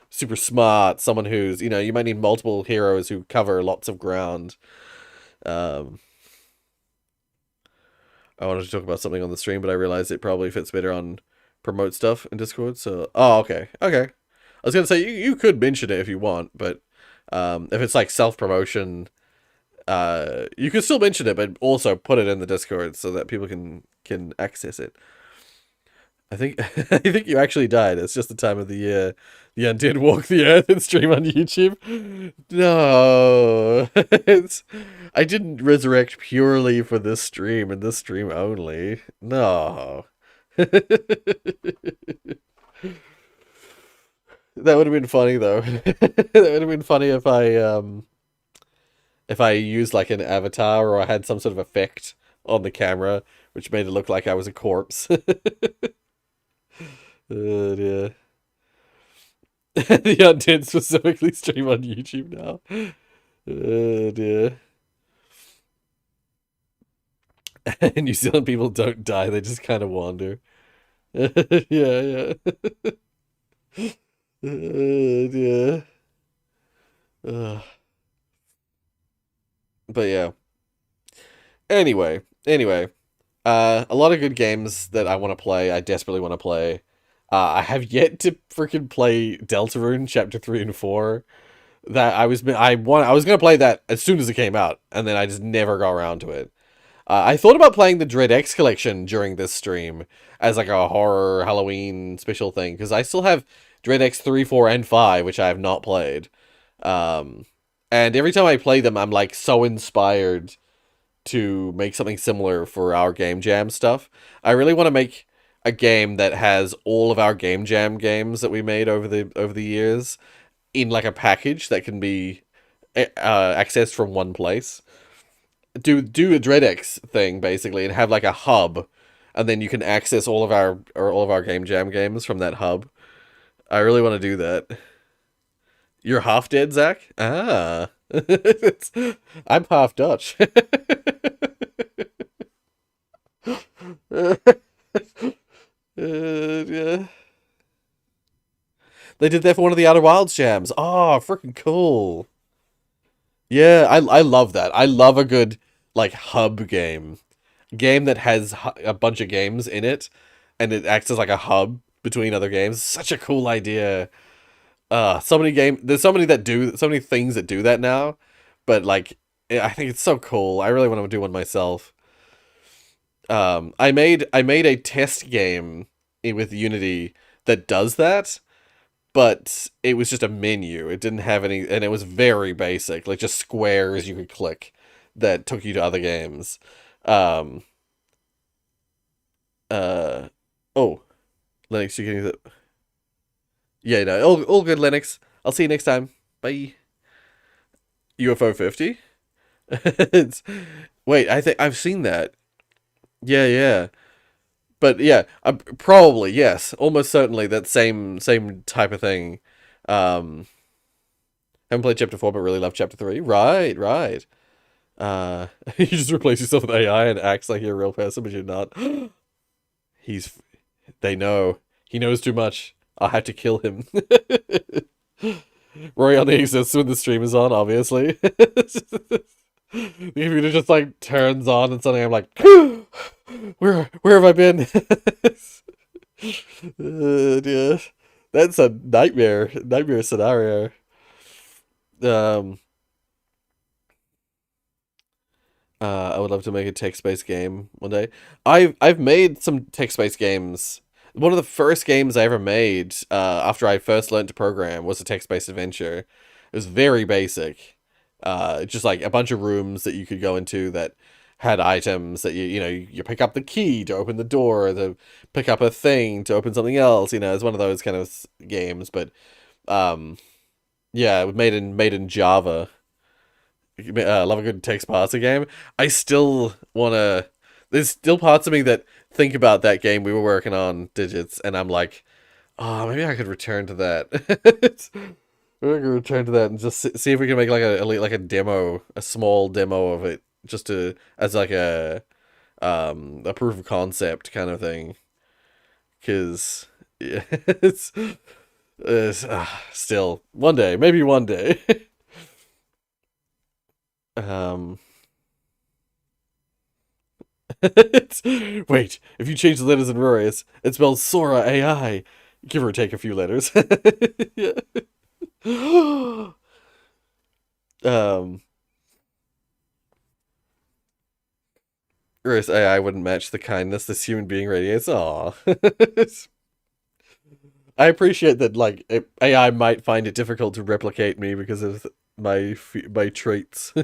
Speaker 1: super smart, someone who's, you might need multiple heroes who cover lots of ground. Um, I wanted to talk about something on the stream, but I realized it probably fits better on promote stuff in Discord. So, oh, okay, okay. I was gonna say you could mention it if you want, but if it's like self promotion, you can still mention it, but also put it in the Discord so that people can access it. I think I think you actually died. It's just the time of the year. The undead walk the earth and stream on YouTube. No, I didn't resurrect purely for this stream and this stream only. No. That would have been funny though. That would have been funny if I used like an avatar or I had some sort of effect on the camera which made it look like I was a corpse. Yeah. The undead specifically stream on YouTube now. Dear. New Zealand people don't die, they just kind of wander. Yeah, yeah. Yeah. But yeah. Anyway, a lot of good games that I want to play. I desperately want to play. I have yet to freaking play Deltarune Chapter 3 and 4. That I was gonna play that as soon as it came out, and then I just never got around to it. I thought about playing the Dread X collection during this stream as like a horror Halloween special thing because I still have Dread X 3, 4, and 5, which I have not played. Um, and every time I play them, I'm like so inspired to make something similar for our Game Jam stuff. I really want to make a game that has all of our Game Jam games that we made over the years in like a package that can be accessed from one place. Do a DreadX thing basically and have like a hub, and then you can access all of our Game Jam games from that hub. I really want to do that. You're half dead, Zach? Ah. I'm half Dutch. Yeah. They did that for one of the Outer Wilds jams. Oh, freaking cool. Yeah, I love that. I love a good like hub game that has a bunch of games in it, and it acts as like a hub between other games. Such a cool idea. There's so many things that do that now, but like I think it's so cool. I really want to do one myself. I made a test game with Unity that does that, but it was just a menu. It didn't have any, and it was very basic, like just squares you could click that took you to other games. Um, uh, oh, Linux, you can use it. Yeah, no, all good, Linux. I'll see you next time. Bye. UFO 50? It's, wait, I think I've seen that. Yeah, yeah. But yeah, probably yes, almost certainly that same type of thing. Um, haven't played chapter 4, but really love chapter 3. Right, right. You just replace yourself with AI and acts like you're a real person, but you're not. He's. They know. He knows too much. I'll have to kill him. Roy only exists when the stream is on, obviously. The computer just like turns on and suddenly I'm like, where have I been? Yeah. That's a nightmare scenario. Um, I would love to make a text-based game one day. I've made some text-based games. One of the first games I ever made after I first learned to program was a text-based adventure. It was very basic. Just like a bunch of rooms that you could go into that had items that you pick up the key to open the door, to pick up a thing to open something else. It's one of those kind of games. But yeah, made in Java. Love a good text parser game. I still wanna. There's still parts of me that think about that game we were working on, Digits, and I'm like, oh, maybe I could return to that. Maybe I could return to that and just see if we can make like a demo, a small demo of it, just to as like a proof of concept kind of thing. Because yeah, still one day, maybe one day. um, wait, if you change the letters in Rorius, it spells Sora AI. Give or take a few letters. Yeah. um, Rorius AI wouldn't match the kindness this human being radiates. Aw. I appreciate that. Like AI might find it difficult to replicate me because of my traits. uh,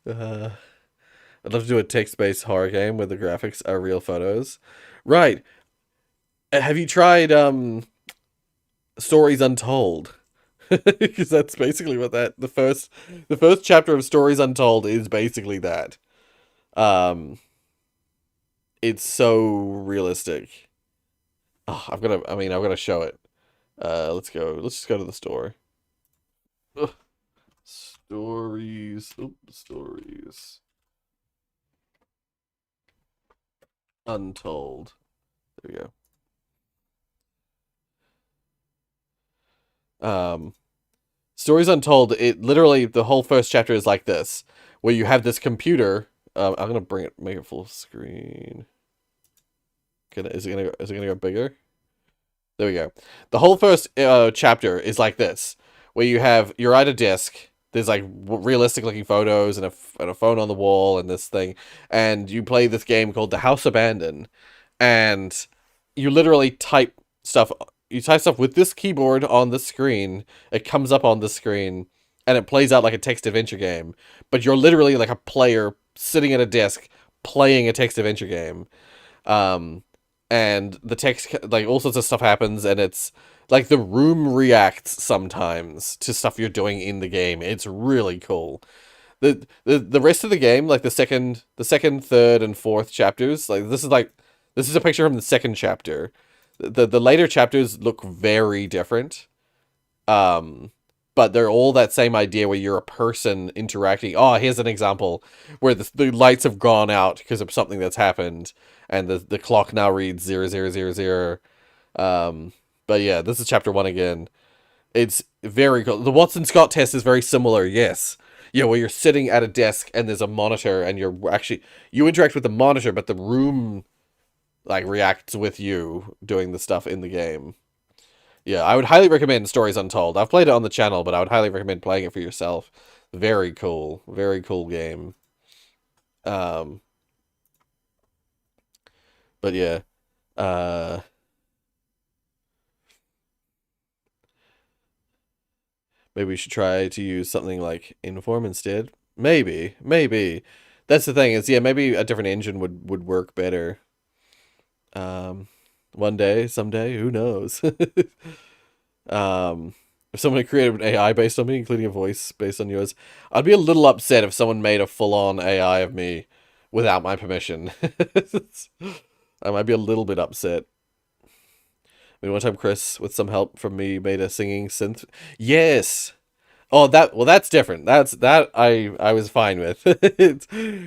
Speaker 1: I'd love to do a text-based horror game where the graphics are real photos. Right. Have you tried Stories Untold? Because that's basically what the first chapter of Stories Untold is basically that. Um, it's so realistic. Oh, I've got to show it. Let's go. Let's just go to the store. Ugh. Stories. Oop, stories. Untold. There we go. Stories Untold. It literally the whole first chapter is like this, where you have this computer. I'm gonna make it full screen. Is it gonna go bigger? There we go. The whole first chapter is like this, where you're at a desk. There's like realistic looking photos and a phone on the wall and this thing, and you play this game called The House Abandoned, and you literally type stuff. You type stuff with this keyboard on the screen. It comes up on the screen, and it plays out like a text adventure game. But you're literally like a player sitting at a desk playing a text adventure game. Um, and the text, like all sorts of stuff happens, and it's like the room reacts sometimes to stuff you're doing in the game. It's really cool. The rest of the game, like the second, third, and fourth chapters, this is a picture from the second chapter. The later chapters look very different. Um, but they're all that same idea where you're a person interacting. Oh, here's an example where the lights have gone out because of something that's happened, and the clock now reads 0000. Um, but yeah, this is chapter one again. It's very cool. The Watson Scott test is very similar. Yes. Yeah, where you're sitting at a desk and there's a monitor, and you interact with the monitor, but the room like reacts with you doing the stuff in the game. Yeah, I would highly recommend Stories Untold. I've played it on the channel, but I would highly recommend playing it for yourself. Very cool game. Um, but yeah, uh, maybe we should try to use something like Inform instead. Maybe. That's the thing is, yeah, maybe a different engine would work better. Um, one day, someday, who knows? If someone created an AI based on me, including a voice based on yours, I'd be a little upset if someone made a full-on AI of me without my permission. I might be a little bit upset. I mean, one time Chris, with some help from me, made a singing synth. Yes. Oh, that's different. I was fine with.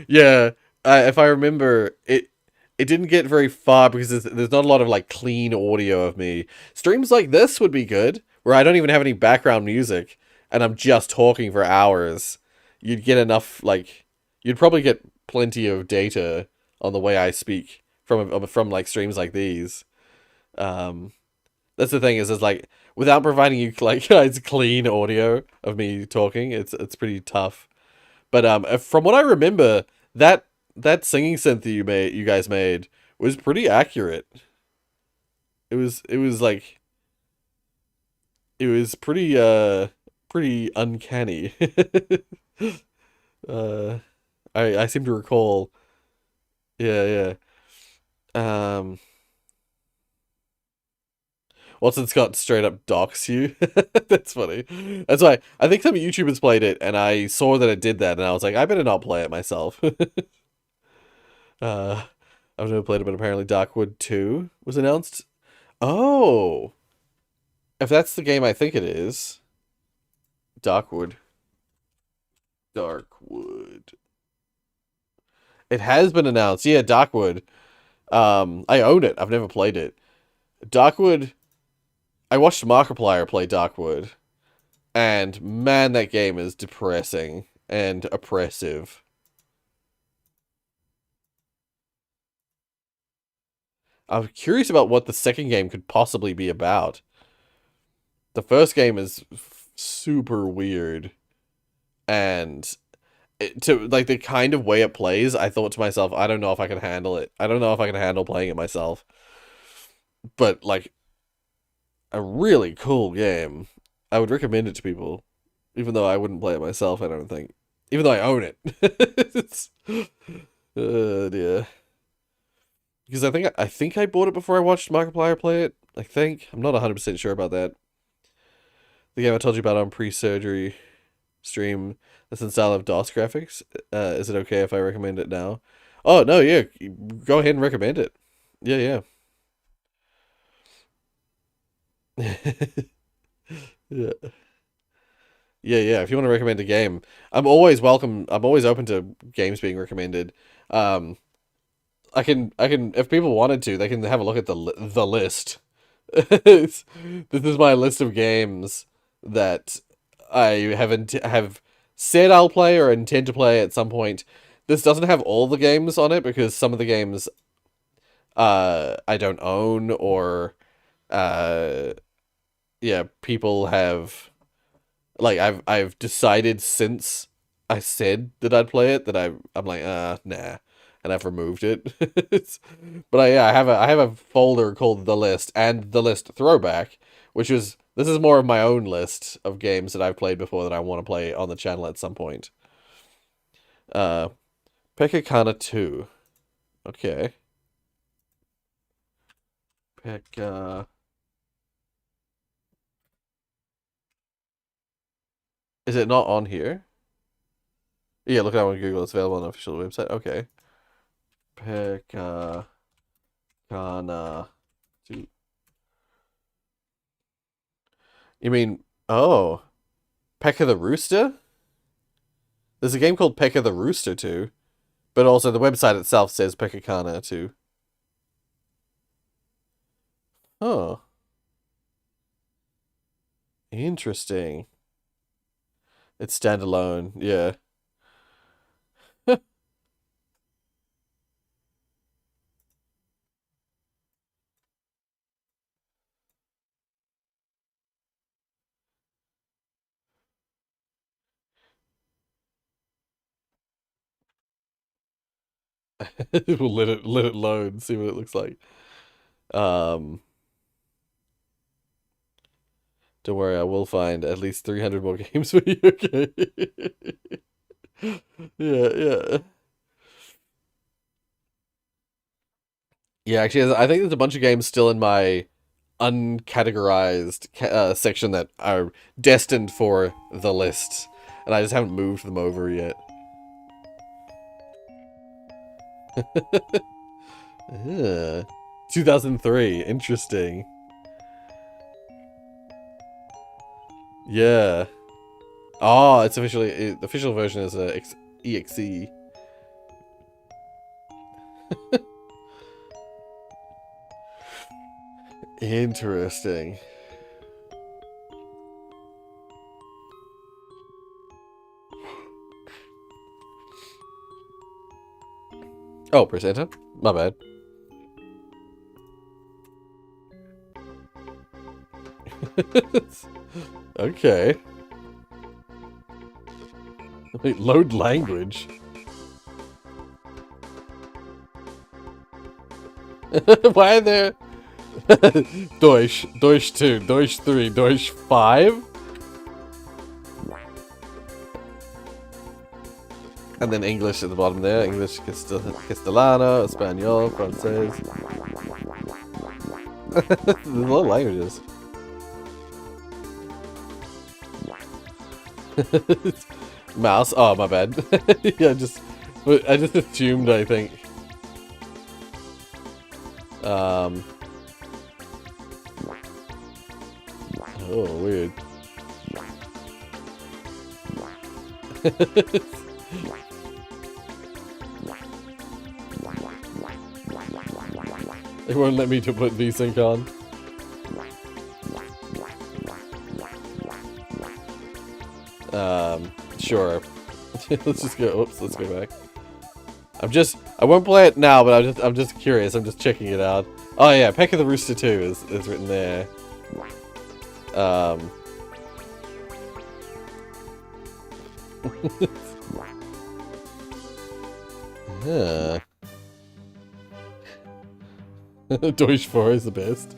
Speaker 1: Yeah. If I remember, it didn't get very far because there's not a lot of like clean audio of me. Streams like this would be good, where I don't even have any background music and I'm just talking for hours. You'd get enough like you'd probably get plenty of data on the way I speak from like streams like these. Um, that's the thing is like without providing you like guys clean audio of me talking, it's pretty tough. But from what I remember, that that singing synth that you guys made was pretty accurate. It was like it was pretty uncanny. uh I seem to recall. Yeah, yeah. Watson Scott straight up docks you. That's funny. That's why I think some YouTubers played it and I saw that it did that and I was like, I better not play it myself. uh I've never played it, but apparently Darkwood 2 was announced. Oh! If that's the game I think it is. Darkwood. Darkwood. It has been announced. Yeah, Darkwood. I own it. I've never played it. Darkwood. I watched Markiplier play Darkwood, and man, that game is depressing and oppressive. I'm curious about what the second game could possibly be about. The first game is super weird, and to like the kind of way it plays, I thought to myself, I don't know if I can handle it. I don't know if I can handle playing it myself. But like a really cool game. I would recommend it to people, even though I wouldn't play it myself. I don't think, even though I own it. Dear. Because I think I bought it before I watched Markiplier play it. I think I'm not 100% sure about that. The game I told you about on pre-surgery stream that's in style of DOS graphics. Is it okay if I recommend it now? Oh no, yeah, go ahead and recommend it. Yeah, yeah. Yeah. Yeah. If you want to recommend a game, I'm always welcome. I'm always open to games being recommended. Um, I can, if people wanted to, they can have a look at the list. This is my list of games that I have said I'll play or intend to play at some point. This doesn't have all the games on it because some of the games I don't own or uh yeah, people have like I've decided since I said that I'd play it that I'm like nah, and I've removed it. But yeah, I have a folder called the list and the list throwback, which is this is more of my own list of games that I've played before that I want to play on the channel at some point. Uh, Pekakana 2. Okay. Pekka. Is it not on here? Yeah, look it up on Google. It's available on the official website. Okay. Pekakana 2. You mean, oh, Pekka the Rooster? There's a game called Pekka the Rooster too, but also the website itself says Pekakana too. Oh, interesting. It's standalone, yeah. We'll let it load, see what it looks like. Um, don't worry, I will find at least 300 more games for you. Okay. Yeah. Yeah, actually, I think there's a bunch of games still in my uncategorized section that are destined for the list, and I just haven't moved them over yet. 2003, interesting. Yeah. Oh, it's officially the official version is a exe. Interesting. Oh, press enter. My bad. Okay. Wait, load language. Why are there Deutsch, Deutsch 2, Deutsch 3, Deutsch 5? And then English at the bottom there. English, Castellano, Espanol, Francais. There's a lot of languages. Mouse. Oh, my bad. Yeah, I just assumed, I think. Oh, weird. It won't let me to put VSync on. Sure. Let's just go. Oops, let's go back. I won't play it now, but I'm just curious. I'm just checking it out. Oh yeah, Peck of the Rooster 2 is written there. Yeah. Deutsch 4 is the best.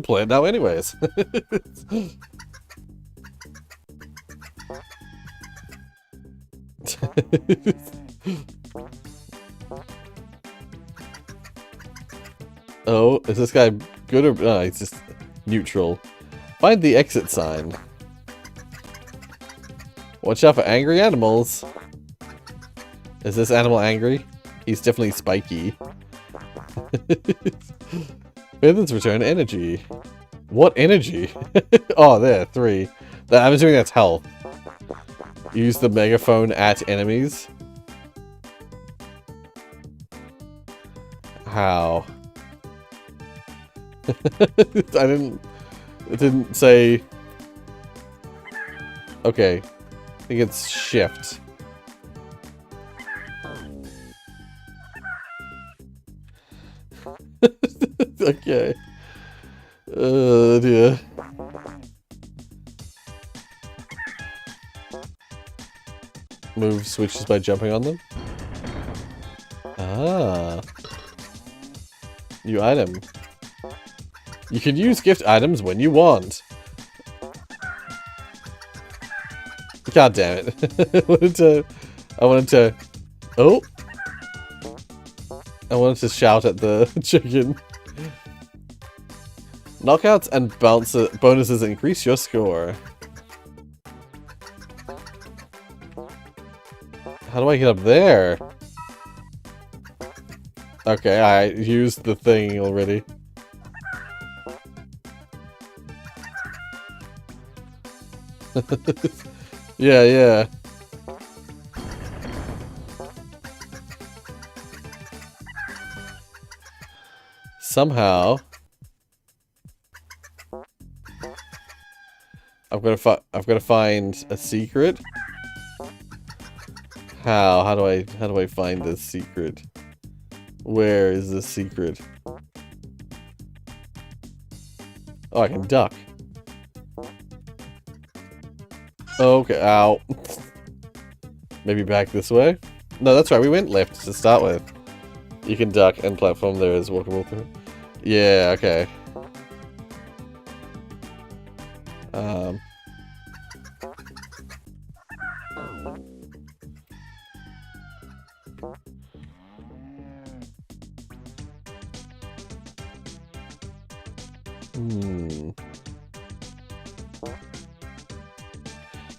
Speaker 1: Play it now anyways. Oh, is this guy good or... No, he's just neutral. Find the exit sign. Watch out for angry animals. Is this animal angry? He's definitely spiky. Feathers return energy. What energy? Oh, there, 3. I'm assuming that's health. Use the megaphone at enemies. How? It didn't say... Okay. I think it's shift. Okay. Oh dear. Move switches by jumping on them. Ah. New item. You can use gift items when you want. God damn it. I wanted to... Oh! I wanted to shout at the chicken. Knockouts and bonuses increase your score. How do I get up there? Okay, I used the thing already. Yeah, yeah. Somehow, I've got to find a secret. How do I find this secret? Where is the secret? Oh, I can duck. Okay, ow. Maybe back this way? No, that's right, we went left to start with. You can duck and platform there is walkable through. Yeah, okay.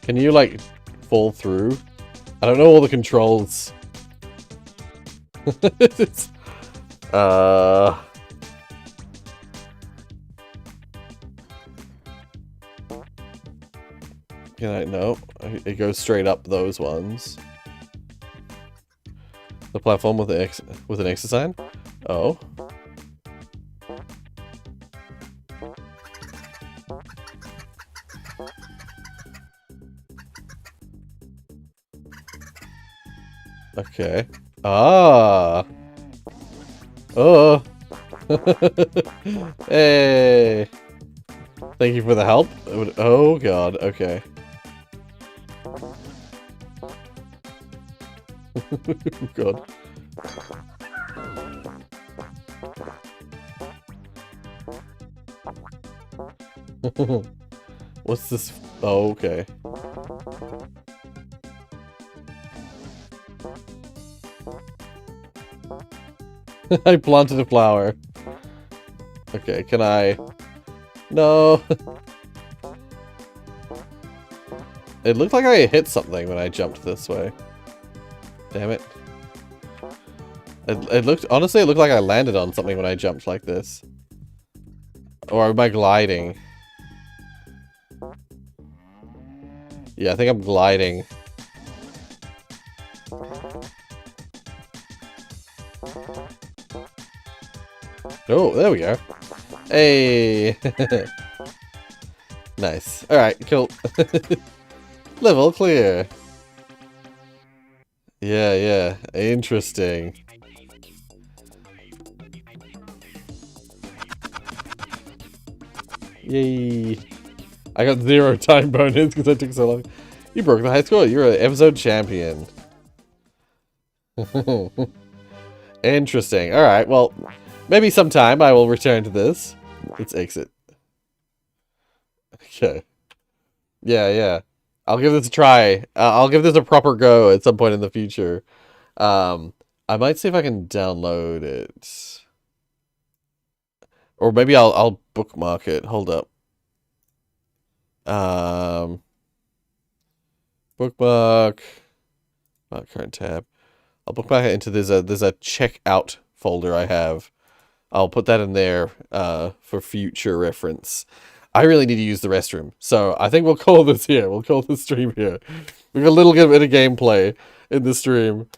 Speaker 1: Can you, like, fall through? I don't know all the controls. It's, Can I? No. It goes straight up those ones. The platform with an exit sign? Oh. Okay. Ah. Oh. Hey. Thank you for the help. Oh god. Okay. God. What's this? Oh, okay. I planted a flower. Okay, can I? No. It looked like I hit something when I jumped this way. Damn it. It looked, honestly, it looked like I landed on something when I jumped like this. Or am I gliding? Yeah, I think I'm gliding. Oh, there we go. Hey! Nice. Alright, cool. Level clear. Yeah, yeah. Interesting. Yay. I got 0 time bonus because I took so long. You broke the high score. You're an episode champion. Interesting. Alright, well, maybe sometime I will return to this. Let's exit. Okay. Yeah, yeah. I'll give this a try. I'll give this a proper go at some point in the future. I might see if I can download it. Or maybe I'll bookmark it. Hold up. Bookmark. Not current tab. I'll bookmark it into there's a checkout folder I have. I'll put that in there for future reference. I really need to use the restroom, so I think we'll call this here. We'll call the stream here. We got a little bit of gameplay in the stream.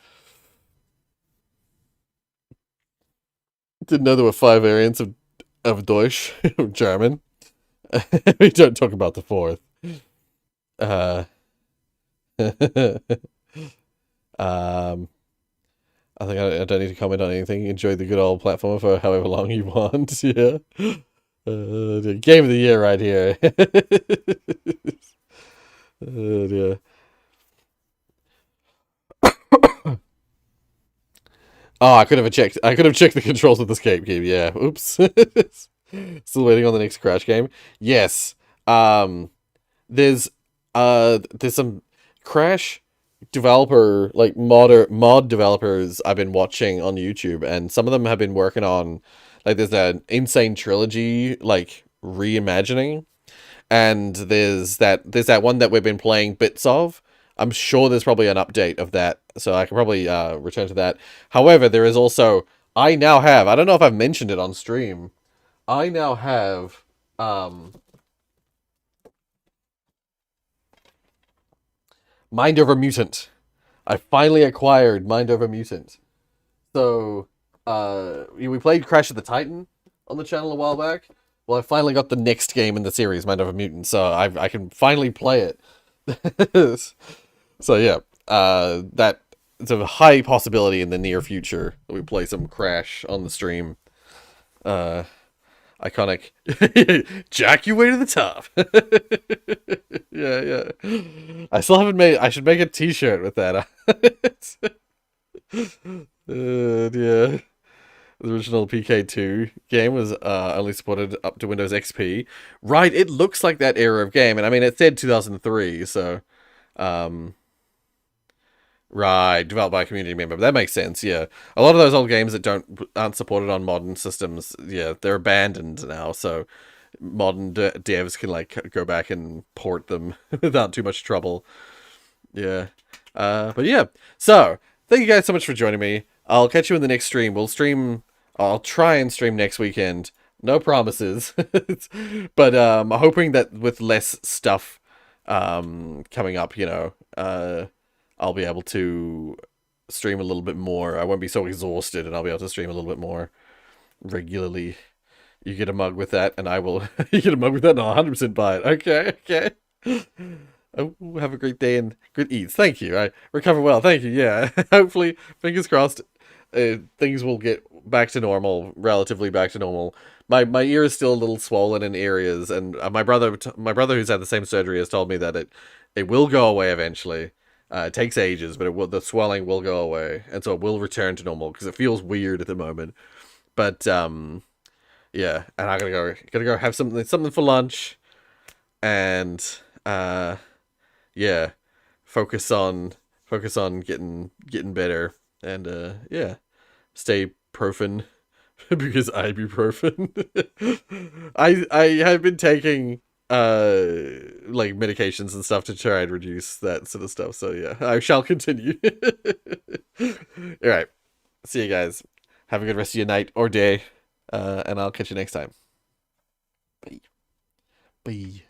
Speaker 1: Didn't know there were 5 variants of Deutsch, German. We don't talk about the 4th. I think I don't need to comment on anything. Enjoy the good old platform for however long you want. Yeah. The game of the year right here. Yeah. Oh, I could have checked. I could have checked the controls of the escape game. Yeah. Oops. Still waiting on the next Crash game. Yes. There's some Crash developer, like mod developers I've been watching on YouTube, and some of them have been working on, like, there's an Insane Trilogy like reimagining, and there's that one that we've been playing bits of. I'm sure there's probably an update of that, so I can probably return to that. However, there is also, I now have, I don't know if I've mentioned it on stream, I now have Mind Over Mutant. I finally acquired Mind Over Mutant. So, we played Crash of the Titan on the channel a while back. Well, I finally got the next game in the series, Mind Over Mutant, so I can finally play it. So yeah, that it's a high possibility in the near future that we play some Crash on the stream. Iconic. Jack you way to the top. Yeah, yeah. I still haven't made, I should make a t-shirt with that. Yeah. The original PK2 game was only supported up to Windows XP. Right, it looks like that era of game, and I mean it said 2003, so right, developed by a community member. But that makes sense, yeah. A lot of those old games that aren't supported on modern systems, yeah, they're abandoned now, so modern devs can like go back and port them without too much trouble. Yeah. But yeah. So, thank you guys so much for joining me. I'll catch you in the next stream. I'll try and stream next weekend. No promises. But I'm hoping that with less stuff coming up, you know, I'll be able to stream a little bit more. I won't be so exhausted, and I'll be able to stream a little bit more regularly. You get a mug with that, and I will. You get a mug with that, and I'll 100% buy it. Okay, okay. Oh, have a great day and good eats. Thank you. I recover well. Thank you. Yeah. Hopefully, fingers crossed, things will get back to normal, relatively back to normal. My ear is still a little swollen in areas, and my brother who's had the same surgery has told me that it will go away eventually. It takes ages, but the swelling will go away, and so it will return to normal because it feels weird at the moment. But yeah, and I gotta go have something for lunch, and yeah, focus on getting better, and yeah, stay because ibuprofen. I have been taking like medications and stuff to try and reduce that sort of stuff. So yeah, I shall continue. All right. See you guys. Have a good rest of your night or day. And I'll catch you next time. Bye. Bye.